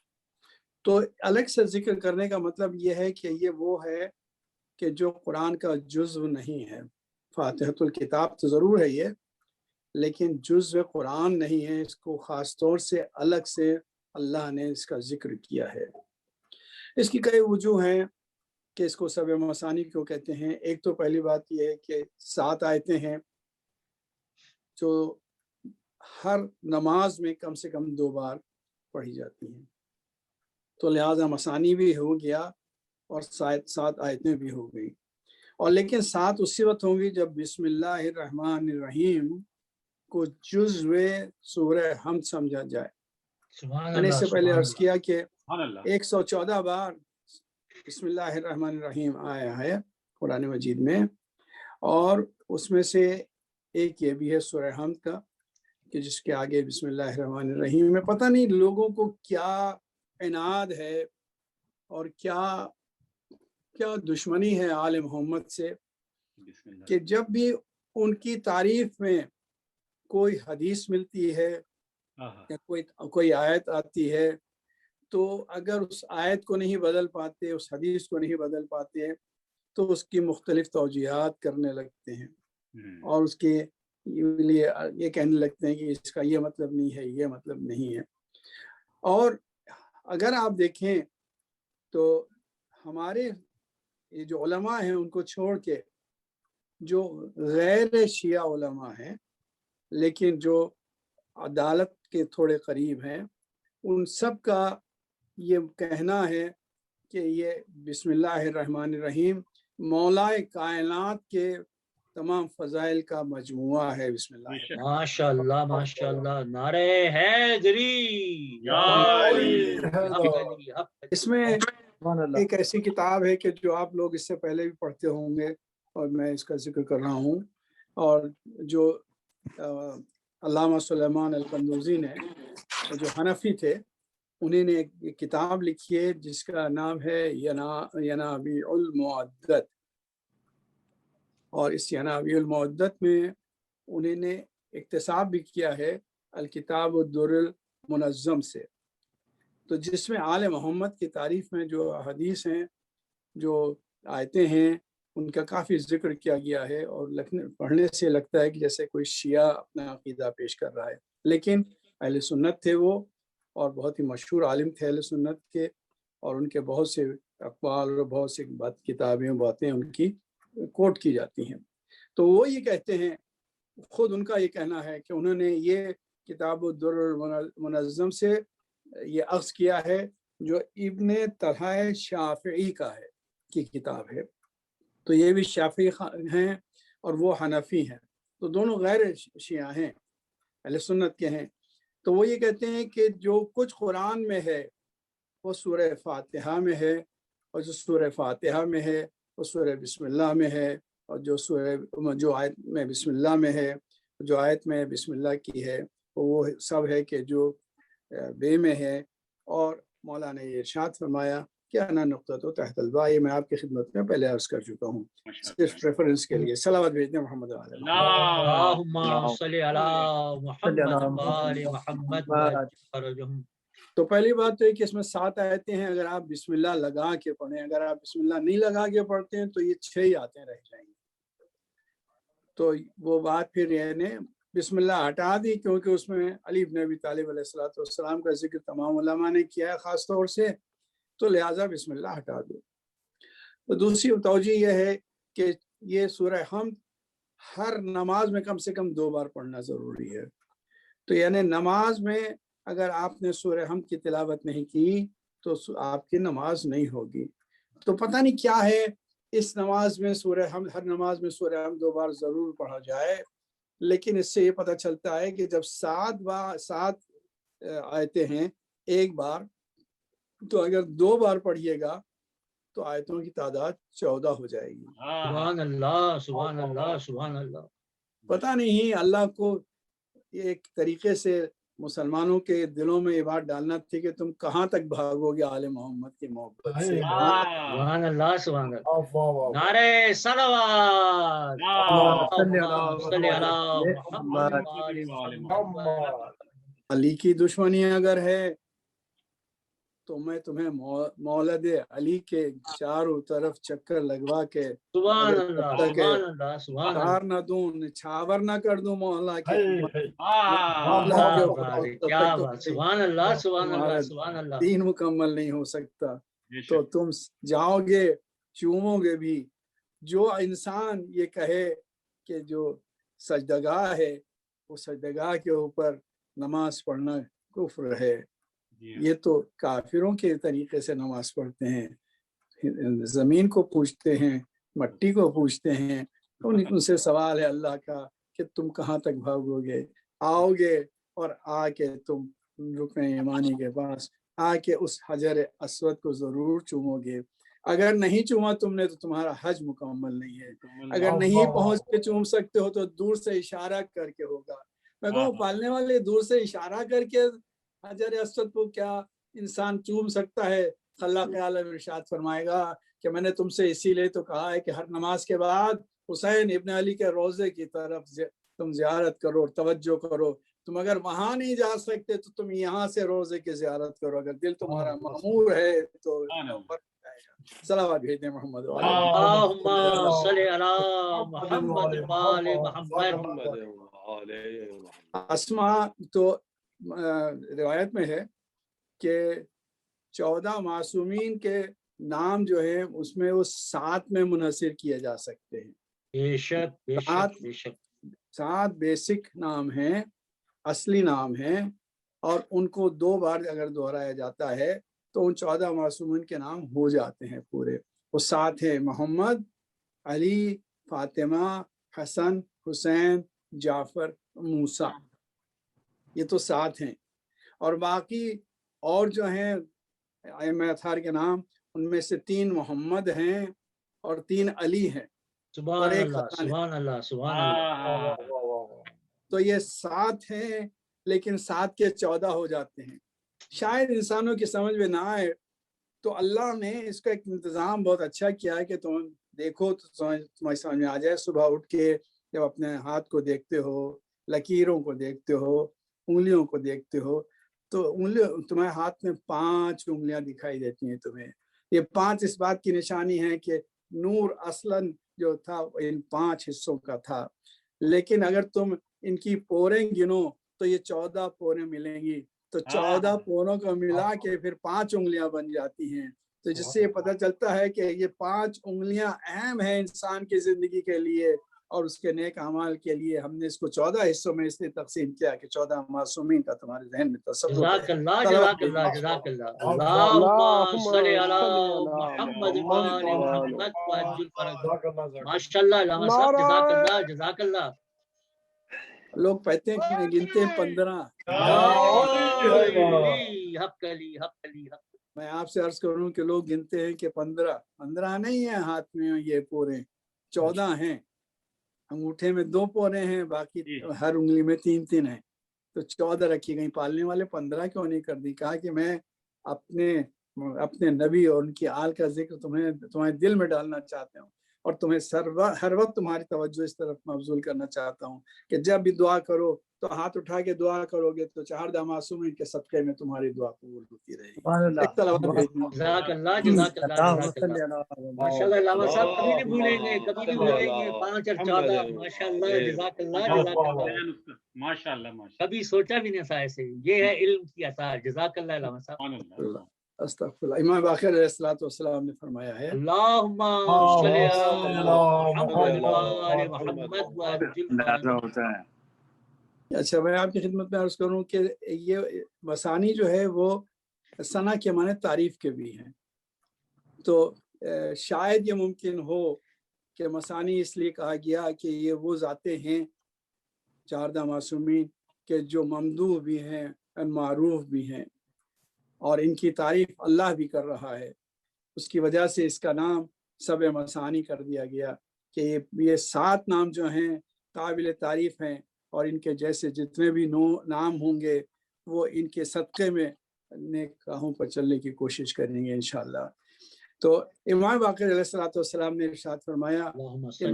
تو الگ سے ذکر کرنے کا مطلب یہ ہے کہ یہ وہ ہے کہ جو قرآن کا جزو نہیں ہے۔ فاتحۃ الکتاب تو ضرور ہے یہ، لیکن جزو قرآن نہیں ہے، اس کو خاص طور سے الگ سے اللہ نے اس کا ذکر کیا ہے۔ اس کی کئی وجوہ ہیں کہ اس کو 7 مثانی کیوں کہتے ہیں۔ ایک تو پہلی بات یہ ہے کہ 7 آیتیں ہیں جو ہر نماز میں کم سے کم 2 بار پڑھی جاتی ہیں، تو لہٰذا مثانی بھی ہو گیا اور 7 آیتیں بھی ہو گئی۔ اور لیکن 7 اسی وقت ہوں گی جب بسم اللہ الرحمن الرحیم کو جزو سورہ حمد سمجھا جائے۔ میں نے اس سے پہلے عرض کیا کہ 114 بار بسم اللہ الرحمن الرحیم آیا ہے قرآن مجید میں، اور اس میں سے ایک یہ بھی ہے سورہ حمد کا کہ جس کے آگے بسم اللہ الرحمن الرحیم میں پتہ نہیں لوگوں کو کیا عناد ہے اور کیا دشمنی ہے آل محمد سے، کہ جب بھی ان کی تعریف میں کوئی حدیث ملتی ہے یا کوئی آیت آتی ہے، تو اگر اس آیت کو نہیں بدل پاتے، اس حدیث کو نہیں بدل پاتے، تو اس کی مختلف توجیہات کرنے لگتے ہیں اور اس کے لیے یہ کہنے لگتے ہیں کہ اس کا یہ مطلب نہیں ہے، یہ مطلب نہیں ہے۔ اور اگر آپ دیکھیں تو ہمارے یہ جو علماء ہیں ان کو چھوڑ کے جو غیر شیعہ علماء ہیں لیکن جو عدالت کے تھوڑے قریب ہیں، ان سب کا یہ کہنا ہے کہ یہ بسم اللہ الرحمن الرحیم مولا کائنات کے تمام فضائل کا مجموعہ ہے۔ بسم اللہ ماشاءاللہ ماشاءاللہ، نعرہ حیدری، اس میں ایک ایسی کتاب ہے کہ جو آپ لوگ اس سے پہلے بھی پڑھتے ہوں گے اور میں اس کا ذکر کر رہا ہوں، اور جو علامہ سلیمان القندوزی نے، جو حنفی تھے، انہیں نے ایک کتاب لکھی ہے جس کا نام ہے ینابیع المعدت، اور اس ینابیع المعدت میں انہیں نے اقتصاب بھی کیا ہے الکتاب الدر المنظم سے، تو جس میں آل محمد کی تعریف میں جو حدیث ہیں، جو آیتیں ہیں، ان کا کافی ذکر کیا گیا ہے، اور پڑھنے سے لگتا ہے کہ جیسے کوئی شیعہ اپنا عقیدہ پیش کر رہا ہے، لیکن اہل سنت تھے وہ، اور بہت ہی مشہور عالم تھے اہل سنت کے، اور ان کے بہت سے اقوال اور بہت سی کتابیں باتیں ان کی کوٹ کی جاتی ہیں۔ تو وہ یہ کہتے ہیں، خود ان کا یہ کہنا ہے کہ انہوں نے یہ کتاب الدر المنظم سے یہ اخذ کیا ہے جو ابن طلحہ شافعی کا ہے کی کتاب ہے، تو یہ بھی شافعی ہیں اور وہ حنفی ہیں، تو دونوں غیر شیعہ ہیں، اہل سنت کے ہیں۔ تو وہ یہ کہتے ہیں کہ جو کچھ قرآن میں ہے وہ سورہ فاتحہ میں ہے، اور جو سورہ فاتحہ میں ہے وہ سورہ بسم اللہ میں ہے، اور جو آیت میں بسم اللہ میں ہے، جو آیت میں بسم اللہ کی ہے وہ سب ہے کہ جو بے میں ہے۔ اور مولا نے یہ ارشاد فرمایا کہ انا نقطۃ تحت الباء، یہ میں آپ کی خدمت میں پہلے عرض کر چکا ہوں، صرف ریفرنس کے لیے صلوات بھیجنے محمد علیہ اللہم صلی علی محمد وآل محمد وعجل فرجہم۔ تو پہلی بات تو ہے کہ اس میں 7 آیتیں ہیں، اگر آپ بسم اللہ لگا کے پڑھیں، اگر آپ بسم اللہ نہیں لگا کے پڑھتے ہیں تو یہ 6 ہی آیتیں رہ جائیں گی، تو وہ بات پھر یہ بسم اللہ ہٹا دی، کیونکہ اس میں علی بن ابی طالب علیہ السلام کا ذکر تمام علماء نے کیا ہے خاص طور سے، تو لہٰذا بسم اللہ ہٹا دو۔ تو دوسری توجہ یہ ہے کہ یہ سورہ حمد ہر نماز میں کم سے کم 2 بار پڑھنا ضروری ہے، تو یعنی نماز میں اگر آپ نے سورہ حمد کی تلاوت نہیں کی تو آپ کی نماز نہیں ہوگی۔ تو پتہ نہیں کیا ہے اس نماز میں سورہ حمد، ہر نماز میں سورہ حمد 2 بار ضرور پڑھا جائے، لیکن اس سے یہ پتہ چلتا ہے کہ جب 7 آیتیں ہیں ایک بار، تو اگر 2 بار پڑھیے گا تو آیتوں کی تعداد 14 ہو جائے گی۔ سبحان اللہ سبحان اللہ سبحان اللہ۔ پتہ نہیں اللہ کو ایک طریقے سے مسلمانوں کے دلوں میں یہ بات ڈالنا تھی کہ تم کہاں تک بھاگو گے آل محمد کی محبت سے۔ سبحان اللہ سبحان اللہ، نعرہ صلوات، صلی علی محمد۔ علی کی دشمنی اگر ہے تو میں تمہیں مولد علی کے چاروں طرف چکر لگوا کے سبحان اللہ سبحان اللہ سبحان اللہ، نہ دوں، نچھاور نہ کر دوں مولا کے، کیا بات، سبحان اللہ سبحان اللہ سبحان اللہ۔ دین مکمل نہیں ہو سکتا، تو تم جاؤ گے چومو گے بھی۔ جو انسان یہ کہے کہ جو سجدگاہ ہے وہ سجدگاہ کے اوپر نماز پڑھنا کفر ہے، یہ تو کافروں کے طریقے سے نماز پڑھتے ہیں، زمین کو پوجتے ہیں، مٹی کو پوجتے ہیں۔ ان سے سوال ہے اللہ کا کہ تم کہاں تک بھاگو گے؟ آؤ گے اور آ کے تم رکن یمانی کے پاس آ کے اس حجر اسود کو ضرور چومو گے۔ اگر نہیں چوما تم نے تو تمہارا حج مکمل نہیں ہے، اگر نہیں پہنچ کے چوم سکتے ہو تو دور سے اشارہ کر کے ہوگا۔ میں کہوں پالنے والے دور سے اشارہ کر کے حجر اسود کو کیا انسان چوم سکتا ہے؟ خلاق عالم ارشاد فرمائے گا کہ میں نے تم سے اسی لیے تو کہا ہے کہ ہر نماز کے بعد حسین ابن علی کے روضے کی طرف تم زیارت کرو اور توجہ کرو۔ تم اگر وہاں نہیں جا سکتے تو تم یہاں سے روضے کی زیارت کرو، اگر دل تمہارا معمور ہے تو صلوات بھیجیں محمد اللہم صلی علی محمد وآل محمد۔ اسما تو روایت میں ہے کہ 14 معصومین کے نام جو ہیں اس میں وہ 7 میں منحصر کیے جا سکتے ہیں۔ بے شک بے شک بے شک، 7 بیسک نام ہیں، اصلی نام ہیں، اور ان کو 2 بار اگر دہرایا جاتا ہے تو ان 14 معصومین کے نام ہو جاتے ہیں پورے۔ وہ 7 ہیں: محمد، علی، فاطمہ، حسن، حسین، جعفر، موسیٰ، یہ تو 7 ہیں۔ اور باقی اور جو ہیں ائمہ اطہار کے نام، ان میں سے 3 محمد ہیں اور 3 علی ہیں، سبحان اللہ سبحان اللہ سبحان اللہ۔ تو یہ 7 ہیں لیکن 7 کے 14 ہو جاتے ہیں. شاید انسانوں کی سمجھ میں نہ آئے تو اللہ نے اس کا ایک انتظام بہت اچھا کیا ہے کہ تم دیکھو تو تمہاری سمجھ میں آ جائے. صبح اٹھ کے جب اپنے ہاتھ کو دیکھتے ہو، لکیروں کو دیکھتے ہو، انگلیوں کو دیکھتے ہو، تو تمہارے ہاتھ میں 5 انگلیاں دکھائی دیتی ہیں تمہیں. یہ 5 اس بات کی نشانی ہے کہ نور اصلاً جو تھا ان 5 حصوں کا تھا، لیکن اگر تم ان کی پوریں گنو تو یہ 14 پوریں ملیں گی. تو 14 پوروں کو ملا کے پھر 5 انگلیاں بن جاتی ہیں. تو جس سے یہ پتہ چلتا ہے کہ یہ 5 انگلیاں اہم ہیں انسان کی زندگی کے لیے اور اس کے نیک اعمال کے لیے. ہم نے اس کو 14 حصوں میں اس لیے تقسیم کیا کہ 14 معصومین کا تمہارے ذہن میں تصور جزاک اللہ جزاک اللہ جزاک اللہ. اللہم صلی علی محمد وآل محمد وعجل فرجہ. ماشاء اللہ علامہ صاحب، جزاک اللہ جزاک اللہ. لوگ کہتے ہیں کہ گنتے ہیں 15. حق علی حق علی حق. میں آپ سے عرض کروں کہ لوگ گنتے ہیں کہ 15 نہیں ہیں ہاتھ میں یہ پورے، 14 ہیں. انگوٹھے میں 2 پورے ہیں، باقی ہر انگلی میں 3 ہیں. تو 14 رکھی گئی. پالنے والے 15 کیوں نہیں کر دی؟ کہا کہ میں اپنے نبی اور ان کی آل کا ذکر تمہارے دل میں ڈالنا چاہتا ہوں اور تمہیں ہر وقت تمہاری توجہ اس طرف مبذول کرنا چاہتا ہوں کہ جب بھی دعا کرو تو ہاتھ اٹھا کے دعا کرو گے تو 4 معصومین کے صدقے میں تمہاری دعا قبول ہوتی رہے گی. جزاک اللہ جزاک اللہ جزاک اللہ. ماشاء اللہ علامہ صاحب کبھی نہیں بھولیں گے، کبھی نہیں بھولیں گے. 5 اور 14 ماشاء اللہ جزاک اللہ جزاک اللہ. ماشاء اللہ کبھی سوچا بھی نہیں تھا ایسے. یہ ہے علم کی عطا. جزاک اللہ علامہ صاحب. استغفر اللہ. امام باقر علیہ الصلوۃ والسلام نے فرمایا ہے اللہم صلی علی محمد وآل محمد وعجل فرجہ. اچھا میں آپ کی خدمت میں عرض کروں کہ یہ مسانی جو ہے وہ ثنا کے معنی تعریف کے بھی ہیں. تو شاید یہ ممکن ہو کہ مسانی اس لیے کہا گیا کہ یہ وہ ذاتیں ہیں 14 معصومین کہ جو ممدوح بھی ہیں معروف بھی ہیں اور ان کی تعریف اللہ بھی کر رہا ہے. اس کی وجہ سے اس کا نام 7 مسانی کر دیا گیا کہ یہ 7 نام جو ہیں قابل تعریف ہیں اور ان کے جیسے جتنے بھی نام ہوں گے وہ ان کے صدقے میں نیک راہوں پر چلنے کی کوشش کریں گے انشاءاللہ. تو امام باقر علیہ الصلوۃ والسلام نے ارشاد فرمایا کہ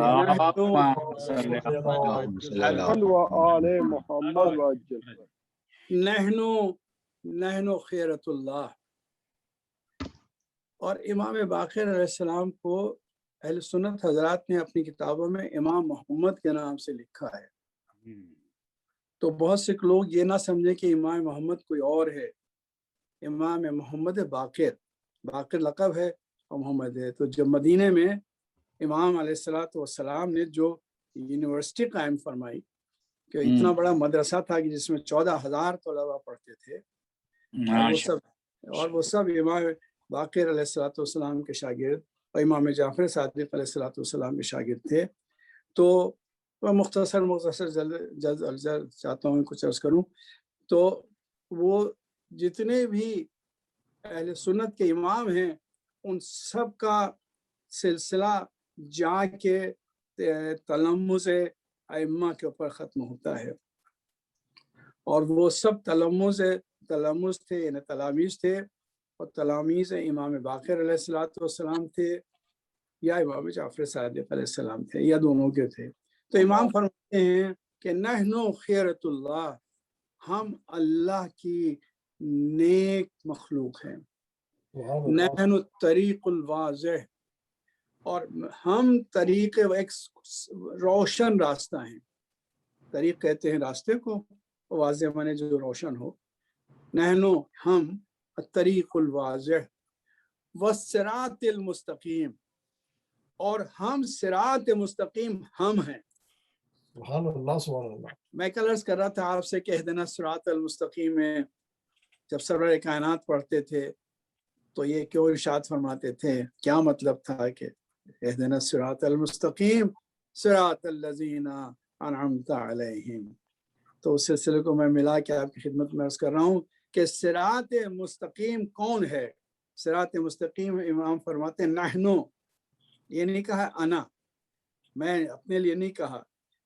نحن خیرت اللہ. اور امام باقر علیہ السلام کو اہل سنت حضرات نے اپنی کتابوں میں امام محمد کے نام سے لکھا ہے. تو بہت سے لوگ یہ نہ سمجھیں کہ امام محمد کوئی اور ہے. امام محمد باقر لقب ہے اور محمد ہے. تو جب مدینے میں امام علیہ الصلوۃ والسلام نے جو یونیورسٹی قائم فرمائی کہ اتنا بڑا مدرسہ تھا کہ جس میں 14,000 طلباء پڑھتے تھے اور وہ سب امام باقر علیہ الصلوۃ والسلام کے شاگرد اور امام جعفر صادق علیہ الصلوۃ والسلام کے شاگرد تھے. تو میں مختصر جلد چاہتا ہوں کچھ عرض کروں. تو وہ جتنے بھی اہل سنت کے امام ہیں ان سب کا سلسلہ جا کے تلمذ ائمہ کے اوپر ختم ہوتا ہے اور وہ سب تلمذ تھے یعنی تلاميذ تھے اور تلاميذ امام باقر علیہ السلام تھے یا امام جعفر صادق علیہ السلام تھے یا دونوں کے تھے. تو امام فرماتے ہیں کہ نحن خیرت اللہ، ہم اللہ کی نیک مخلوق ہیں. نحن الطریق الواضح، اور ہم طریق ایک روشن راستہ ہیں. طریق کہتے ہیں راستے کو، واضح معنی جو روشن ہو. نحن ہم الطریق الواضح والصراط المستقیم، اور ہم صراط مستقیم ہم ہیں. سبحان اللہ سبحان اللہ. میں کل عرض کر رہا تھا آپ سے کہ اہدنا الصراط المستقیم میں جب سرور کائنات پڑھتے تھے تو یہ کیوں ارشاد فرماتے تھے، کیا مطلب تھا کہ اہدنا الصراط المستقیم صراط الذین انعمت علیہم. تو اس سلسلے کو میں ملا کے آپ کی خدمت میں عرض کر رہا ہوں کہ صراط مستقیم کون ہے. صراط مستقیم امام فرماتے ہیں نحنو، یہ نہیں کہا انا، میں اپنے لیے نہیں کہا،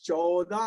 14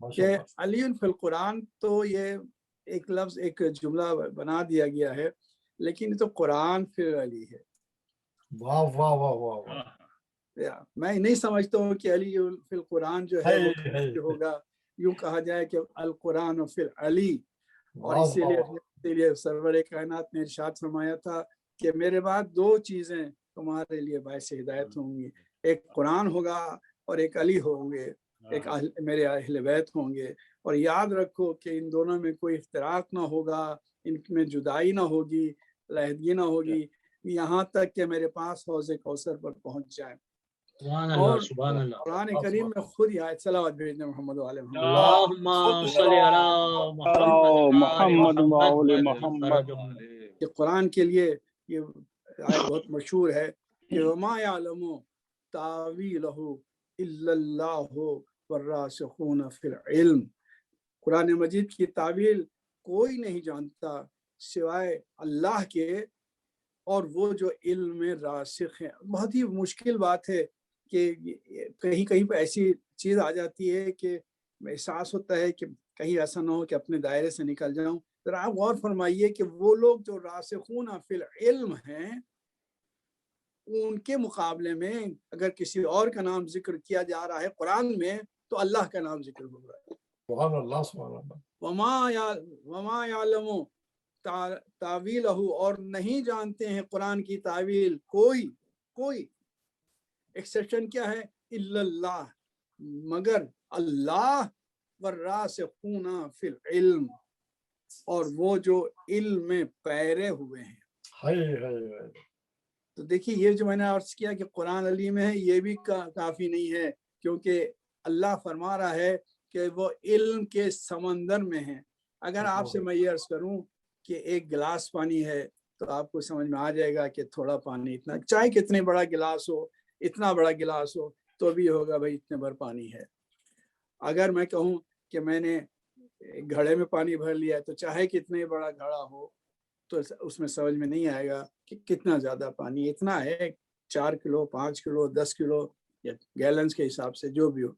کہ علی فی القرآن تو یہ ایک لفظ ایک جملہ بنا دیا گیا ہے، لیکن یہ تو قرآن فی علی ہے. واہ واہ واہ واہ واہ. میں نہیں سمجھتا ہوں کہ علی فی القرآن جو ہے وہ ہوگا. یوں کہا جائے کہ القرآن فی علی. اور اسی لیے سرور کائنات نے ارشاد فرمایا تھا کہ میرے بعد دو چیزیں تمہارے لیے باعث ہدایت ہوں گی، ایک قرآن ہوگا اور ایک علی ہوں گے، ایک میرے اہل بیت ہوں گے. اور یاد رکھو کہ ان دونوں میں کوئی افتراق نہ ہوگا، ان میں جدائی نہ ہوگی، علیحدگی نہ ہوگی، یہاں تک کہ میرے پاس حوض کوثر پر پہنچ جائیں. اور قرآن کریم میں خود یہ آیت صلوات بھیجنے محمد علیہ محمد کہ قرآن کے لیے یہ آیت بہت مشہور ہے کہ وما یعلم تاویلہ الا اللہ والراسخون فی العلم. قرآن مجید کی تعویل کوئی نہیں جانتا سوائے اللہ کے اور وہ جو علم میں راسخ ہیں. بہت ہی مشکل بات ہے کہ کہیں کہیں پہ ایسی چیز آ جاتی ہے کہ احساس ہوتا ہے کہ کہیں ایسا نہ ہو کہ اپنے دائرے سے نکل جاؤں. ذرا آپ غور فرمائیے کہ وہ لوگ جو راسخون فی العلم ہیں ان کے مقابلے میں اگر کسی اور کا نام ذکر کیا جا رہا ہے قرآن میں تو اللہ کا نام ذکر ہو رہا ہے. سبحان اللہ سبحان اللہ. وما یعلم تعویلہ اور نہیں جانتے ہیں قرآن کی تعویل کوئی. ایکسیپشن کیا ہے؟ الا اللہ، مگر اللہ والراسخون فی العلم اور وہ جو علم میں پیرے ہوئے ہیں. تو دیکھیے یہ جو میں نے عرض کیا کہ قرآن علی میں ہے یہ بھی کافی نہیں ہے، کیونکہ اللہ فرما رہا ہے کہ وہ علم کے سمندر میں ہیں. اگر آپ سے میں یہ عرض کروں کہ ایک گلاس پانی ہے تو آپ کو سمجھ میں آ جائے گا کہ تھوڑا پانی اتنا، چاہے کتنے بڑا گلاس ہو، اتنا بڑا گلاس ہو تو بھی ہوگا بھائی اتنے بھر پانی ہے. اگر میں کہوں کہ میں نے گھڑے میں پانی بھر لیا ہے تو چاہے کتنے بڑا گھڑا ہو تو اس میں سمجھ میں نہیں آئے گا کہ کتنا زیادہ پانی. اتنا ہے 4 کلو 5 کلو 10 کلو یا گیلنز کے حساب سے جو بھی ہو.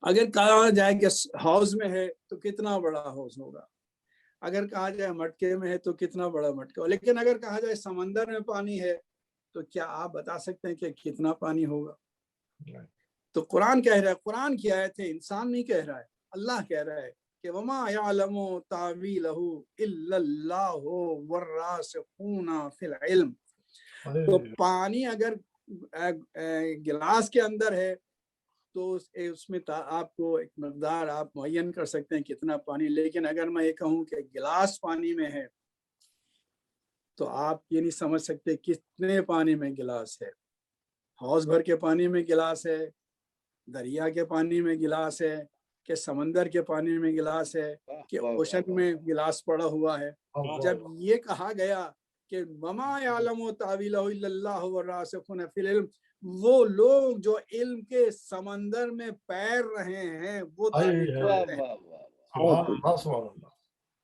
اگر کہا جائے کہ حوض میں ہے تو کتنا بڑا حوض ہوگا، اگر کہا جائے مٹکے میں ہے تو کتنا بڑا مٹکا ہو. لیکن اگر کہا جائے سمندر میں پانی ہے تو کیا آپ بتا سکتے ہیں کہ کتنا پانی ہوگا؟ تو قرآن کہہ رہا ہے، قرآن کی آیت ہے، انسان نہیں کہہ رہا ہے، اللہ کہہ رہا ہے کہ وما یعلم تعویلہ الا اللہ والراسخون فی العلم. تو پانی اگر گلاس کے اندر ہے تو اس میں آپ کو ایک مقدار آپ معین کر سکتے ہیں کتنا پانی. لیکن اگر میں یہ کہوں کہ گلاس پانی میں ہے تو آپ یہ نہیں سمجھ سکتے کتنے پانی میں گلاس ہے. حوض بھر کے پانی میں گلاس ہے، دریا کے پانی میں گلاس ہے، کہ سمندر کے پانی میں گلاس ہے، کہ اوشن میں گلاس پڑا ہوا ہے. جب یہ کہا گیا کہ وما یعلم تعویلہ الا اللہ والراسخون فی العلم، وہ لوگ جو علم کے سمندر میں پیر رہے ہیں وہ تعویل کرتے ہیں.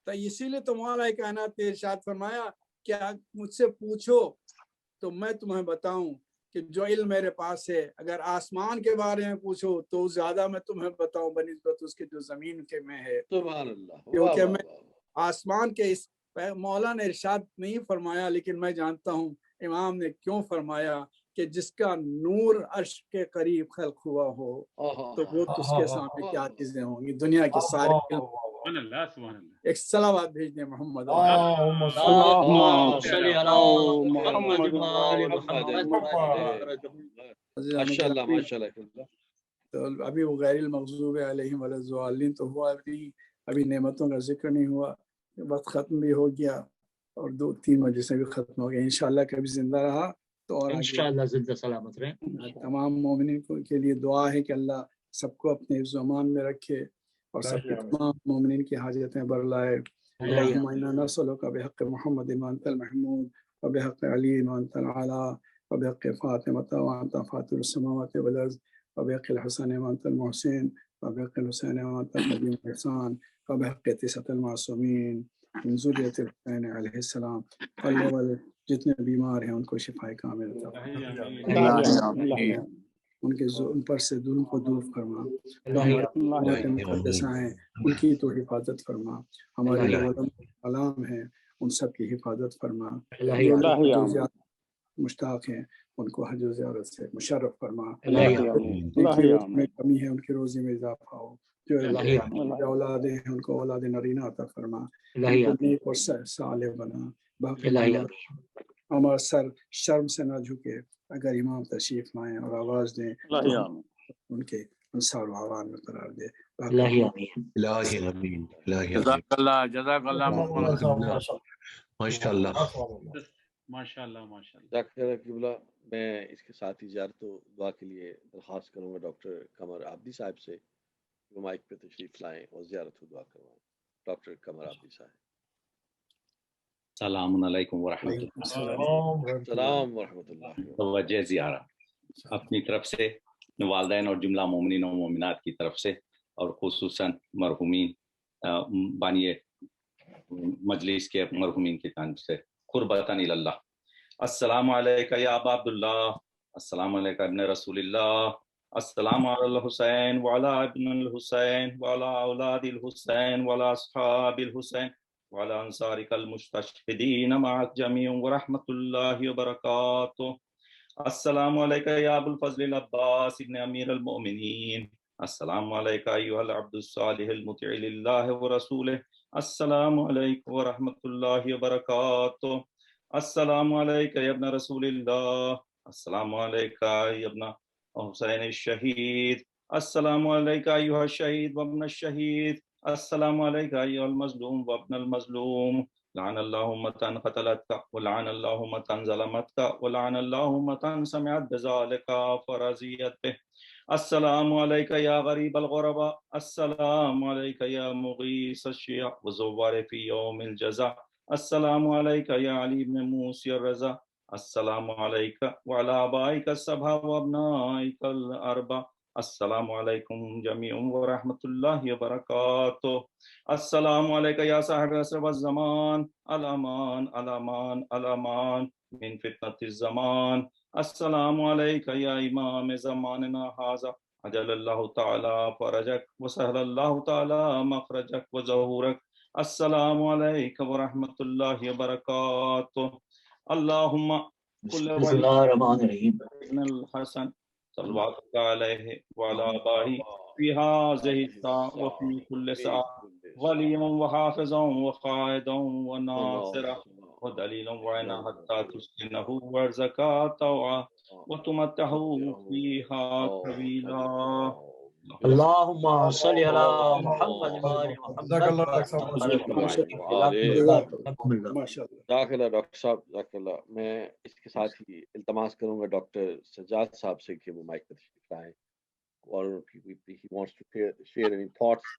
تو اسی لیے تو مولا کائنات نے ارشاد فرمایا کہ مجھ سے پوچھو تو میں تمہیں بتاؤں کہ جو علم میرے پاس ہے. اگر آسمان کے بارے میں پوچھو تو زیادہ میں تمہیں بتاؤں بنسبت اس کے جو زمین کے میں ہے. سبحان اللہ. کیونکہ میں آسمان کے اس مولا نے ارشاد نہیں فرمایا، لیکن میں جانتا ہوں امام نے کیوں فرمایا کہ جس کا نور عرش کے قریب خلق ہوا ہو تو وہ اس کے سامنے کیا چیزیں ہوں گی. دنیا کے سارے ایک صلوات بھیجنے محمد. تو ابھی وہ غیر المغضوب علیہم ولا الضالین تو ہوا نہیں، ابھی نعمتوں کا ذکر نہیں ہوا، وقت ختم بھی ہو گیا اور 2-3 مجلسیں بھی ختم ہو گئی. انشاءاللہ کبھی زندہ رہا تو اور انشاءاللہ زندہ سلامت رہیں. تمام مومنین کے لیے دعا ہے کہ اللہ سب کو اپنے حفظ و امان میں رکھے اور سب کے تمام مومنین کی حاجتیں برلائے. اللہم انا نسألک بحق محمد وانت المحمود وبحق علی وانت العلا وبحق فاطمة وانت فاطر السماوات والارض وبحق الحسن وانت المحسن وبحق الحسین وانت القدیم الاحسان وبحق 9 المعصومین من ذریۃ الحسین علیہ السلام. اللہ والے جتنے بیمار ہیں ان کو شفائے کامل عطا فرمائے. ان کے ان پر سے ظلم کو دور فرما، جو ہمارے مقدسہ ہیں ان کی تو حفاظت فرما، ہمارے جو علام ہیں ان سب کی حفاظت فرما، جو لوگ مشتاق ہیں ان کو حج و زیارت سے مشرف فرما، میں کمی ہے ان کی روزی میں اضافہ ہو، جو اولادیں ہیں ان کو اولاد نرینہ عطا فرما، ان کو نیک اور صالح بنا، باقی ہمارا سر شرم سے نہ جھکے، اگر امام تشریف لائیں اور آواز دیں ان کے انصار و عوان میں قرار دے۔ جزاک اللہ، جزاک اللہ، ماشاء اللہ ماشاء اللہ ماشاء اللہ۔ ڈاکٹر قبلہ، میں اس کے ساتھ ہی زیارت و دعا کے لیے درخواست کروں گا ڈاکٹر قمر عابدی صاحب سے وہ مائک پہ تشریف لائیں اور زیارت و دعا کروائیں۔ ڈاکٹر قمر عابدی صاحب۔ السلام علیکم ورحمۃ اللہ۔ السلام ورحمۃ اللہ۔ توجہ زیارہ اپنی طرف سے، والدین اور جملہ مومنین و مومنات کی طرف سے، اور خصوصاً مرحومین بانی مجلس کے مرحومین کی جانب سے قربتاً اللہ۔ السلام علیکہ یا ابا عبداللہ، السلام علیکہ ابن رسول اللہ، السلام علی الحسین وعلی ابن الحسین وعلی اولاد الحسین وعلی اصحاب الحسین وعلی انصارک المستشہدین معک جمیع ورحمۃ اللہ وبرکاتہ۔ السلام علیکہ یا ابو الفضل العباس ابن امیر المؤمنین، السلام علیکہ ایھا العبد الصالح المطیع للہ ورسولہ، السلام علیکم ورحمۃ اللہ وبرکاتہ۔ السلام علیکہ یا ابن رسول اللہ، السلام علیکہ یا ابن حسین الشہید، السلام علیکہ ایھا الشہید وابن الشہید، السلام علیکہ ایھا المظلوم وابن المظلوم، لعن اللہ امتن قتلتک ولعن اللہ امتن ظلمتک ولعن اللہ امتن سمعت بذالک فرضیت بہ۔ السلام علیکہ یا غریب الغرباء، السلام علیکہ یا مغیث الشیع وزوار فی یوم الجزا، السلام علیکہ یا علی بن موسی الرضا، السلام علیکہ وعلی آبائک السبع وابنائک الاربع، السلام علیکم جمیع ورحمۃ اللہ وبرکاتہ۔ السلام علیکہ یا صاحب العصر والزمان، الامان الامان الامان من فتنة الزمان، السلام علیکہ یا امام زماننا ھذا، عجل اللہ تعالی فرجک وسہل اللہ تعالی مخرجک وظہورک، السلام علیکم ورحمۃ اللہ وبرکاتہ۔ اللہم بسم اللہ الرحمن الرحیم۔ الحسن صلوات علیہ وعلی آبائہ فی ھذہ الساعۃ وفی کل ساعۃ، ولیًا وحافظا وقائدا وناصرا ودلیلا وعینا حتی تسکنہ وارزقا طوعا وتمتعہ فیہا طویلا۔ اللہم صلی علی محمد وآل جزاک اللہ ڈاکٹر صاحب، جزاک اللہ۔ میں اس کے ساتھ ہی التماس کروں گا ڈاکٹر سجاد صاحب سے کہ وہ مائک پر تشریف لائیں اور he wants to share any thoughts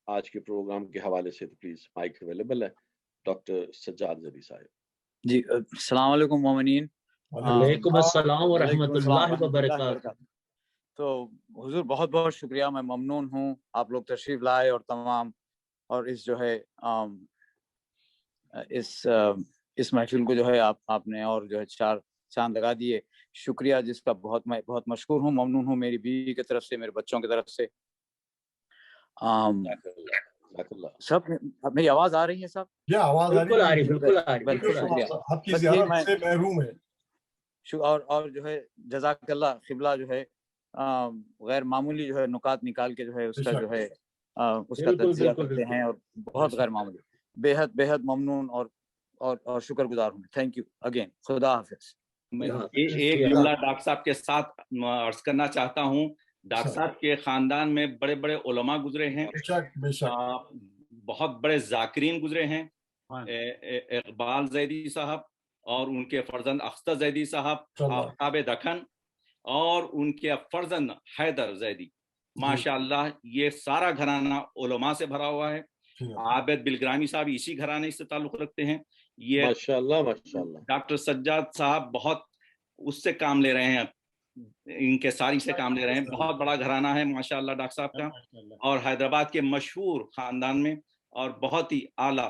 آج کے پروگرام کے حوالے سے، تو پلیز مائک اویلیبل ہے ڈاکٹر سجاد زبی صاحب۔ جی السلام علیکم مومنین۔ وعلیکم السلام ورحمۃ اللہ وبرکاتہ۔ تو حضور بہت بہت شکریہ، میں ممنون ہوں آپ لوگ تشریف لائے اور تمام، اور اس جو ہے اس محفل کو جو ہے آپ نے اور جو ہے چار چاند لگا دیے، شکریہ جس کا بہت میں بہت مشکور ہوں، ممنون ہوں میری بیوی کی طرف سے، میرے بچوں کی طرف سے۔ سب میری آواز آ رہی ہے صاحب؟ بالکل آ رہی، بالکل آ رہی، آپ کی زیارت سے محروم ہے۔ اور جو ہے جزاک اللہ، قبلہ جو ہے غیر معمولی جو ہے نکات نکال کے جو ہے اس کا جو ہے اس کا تجزیہ کرتے ہیں، اور بہت غیر معمولی، بے حد ممنون اور شکر گزار ہوں۔ تھینک یو اگین، خدا حافظ۔ ایک جملہ ڈاکٹر صاحب کے ساتھ عرض کرنا چاہتا ہوں۔ ڈاکٹر صاحب کے خاندان میں بڑے بڑے علماء گزرے ہیں، بہت بڑے ذاکرین گزرے ہیں، اقبال زیدی صاحب اور ان کے فرزند اختر زیدی صاحب، آفتاب دکن، اور ان کے فرزند حیدر زیدی، ماشاء اللہ یہ سارا گھرانہ علماء سے بھرا ہوا ہے۔ عابد بلگرامی صاحب اسی گھرانے سے تعلق رکھتے ہیں۔ یہ ماشاءاللہ ڈاکٹر سجاد صاحب بہت اس سے کام لے رہے ہیں، ان کے ساری سے کام لے رہے ہیں، بہت بڑا گھرانہ ہے ماشاءاللہ ڈاکٹر صاحب کا، اور حیدرآباد کے مشہور خاندان میں، اور بہت ہی اعلیٰ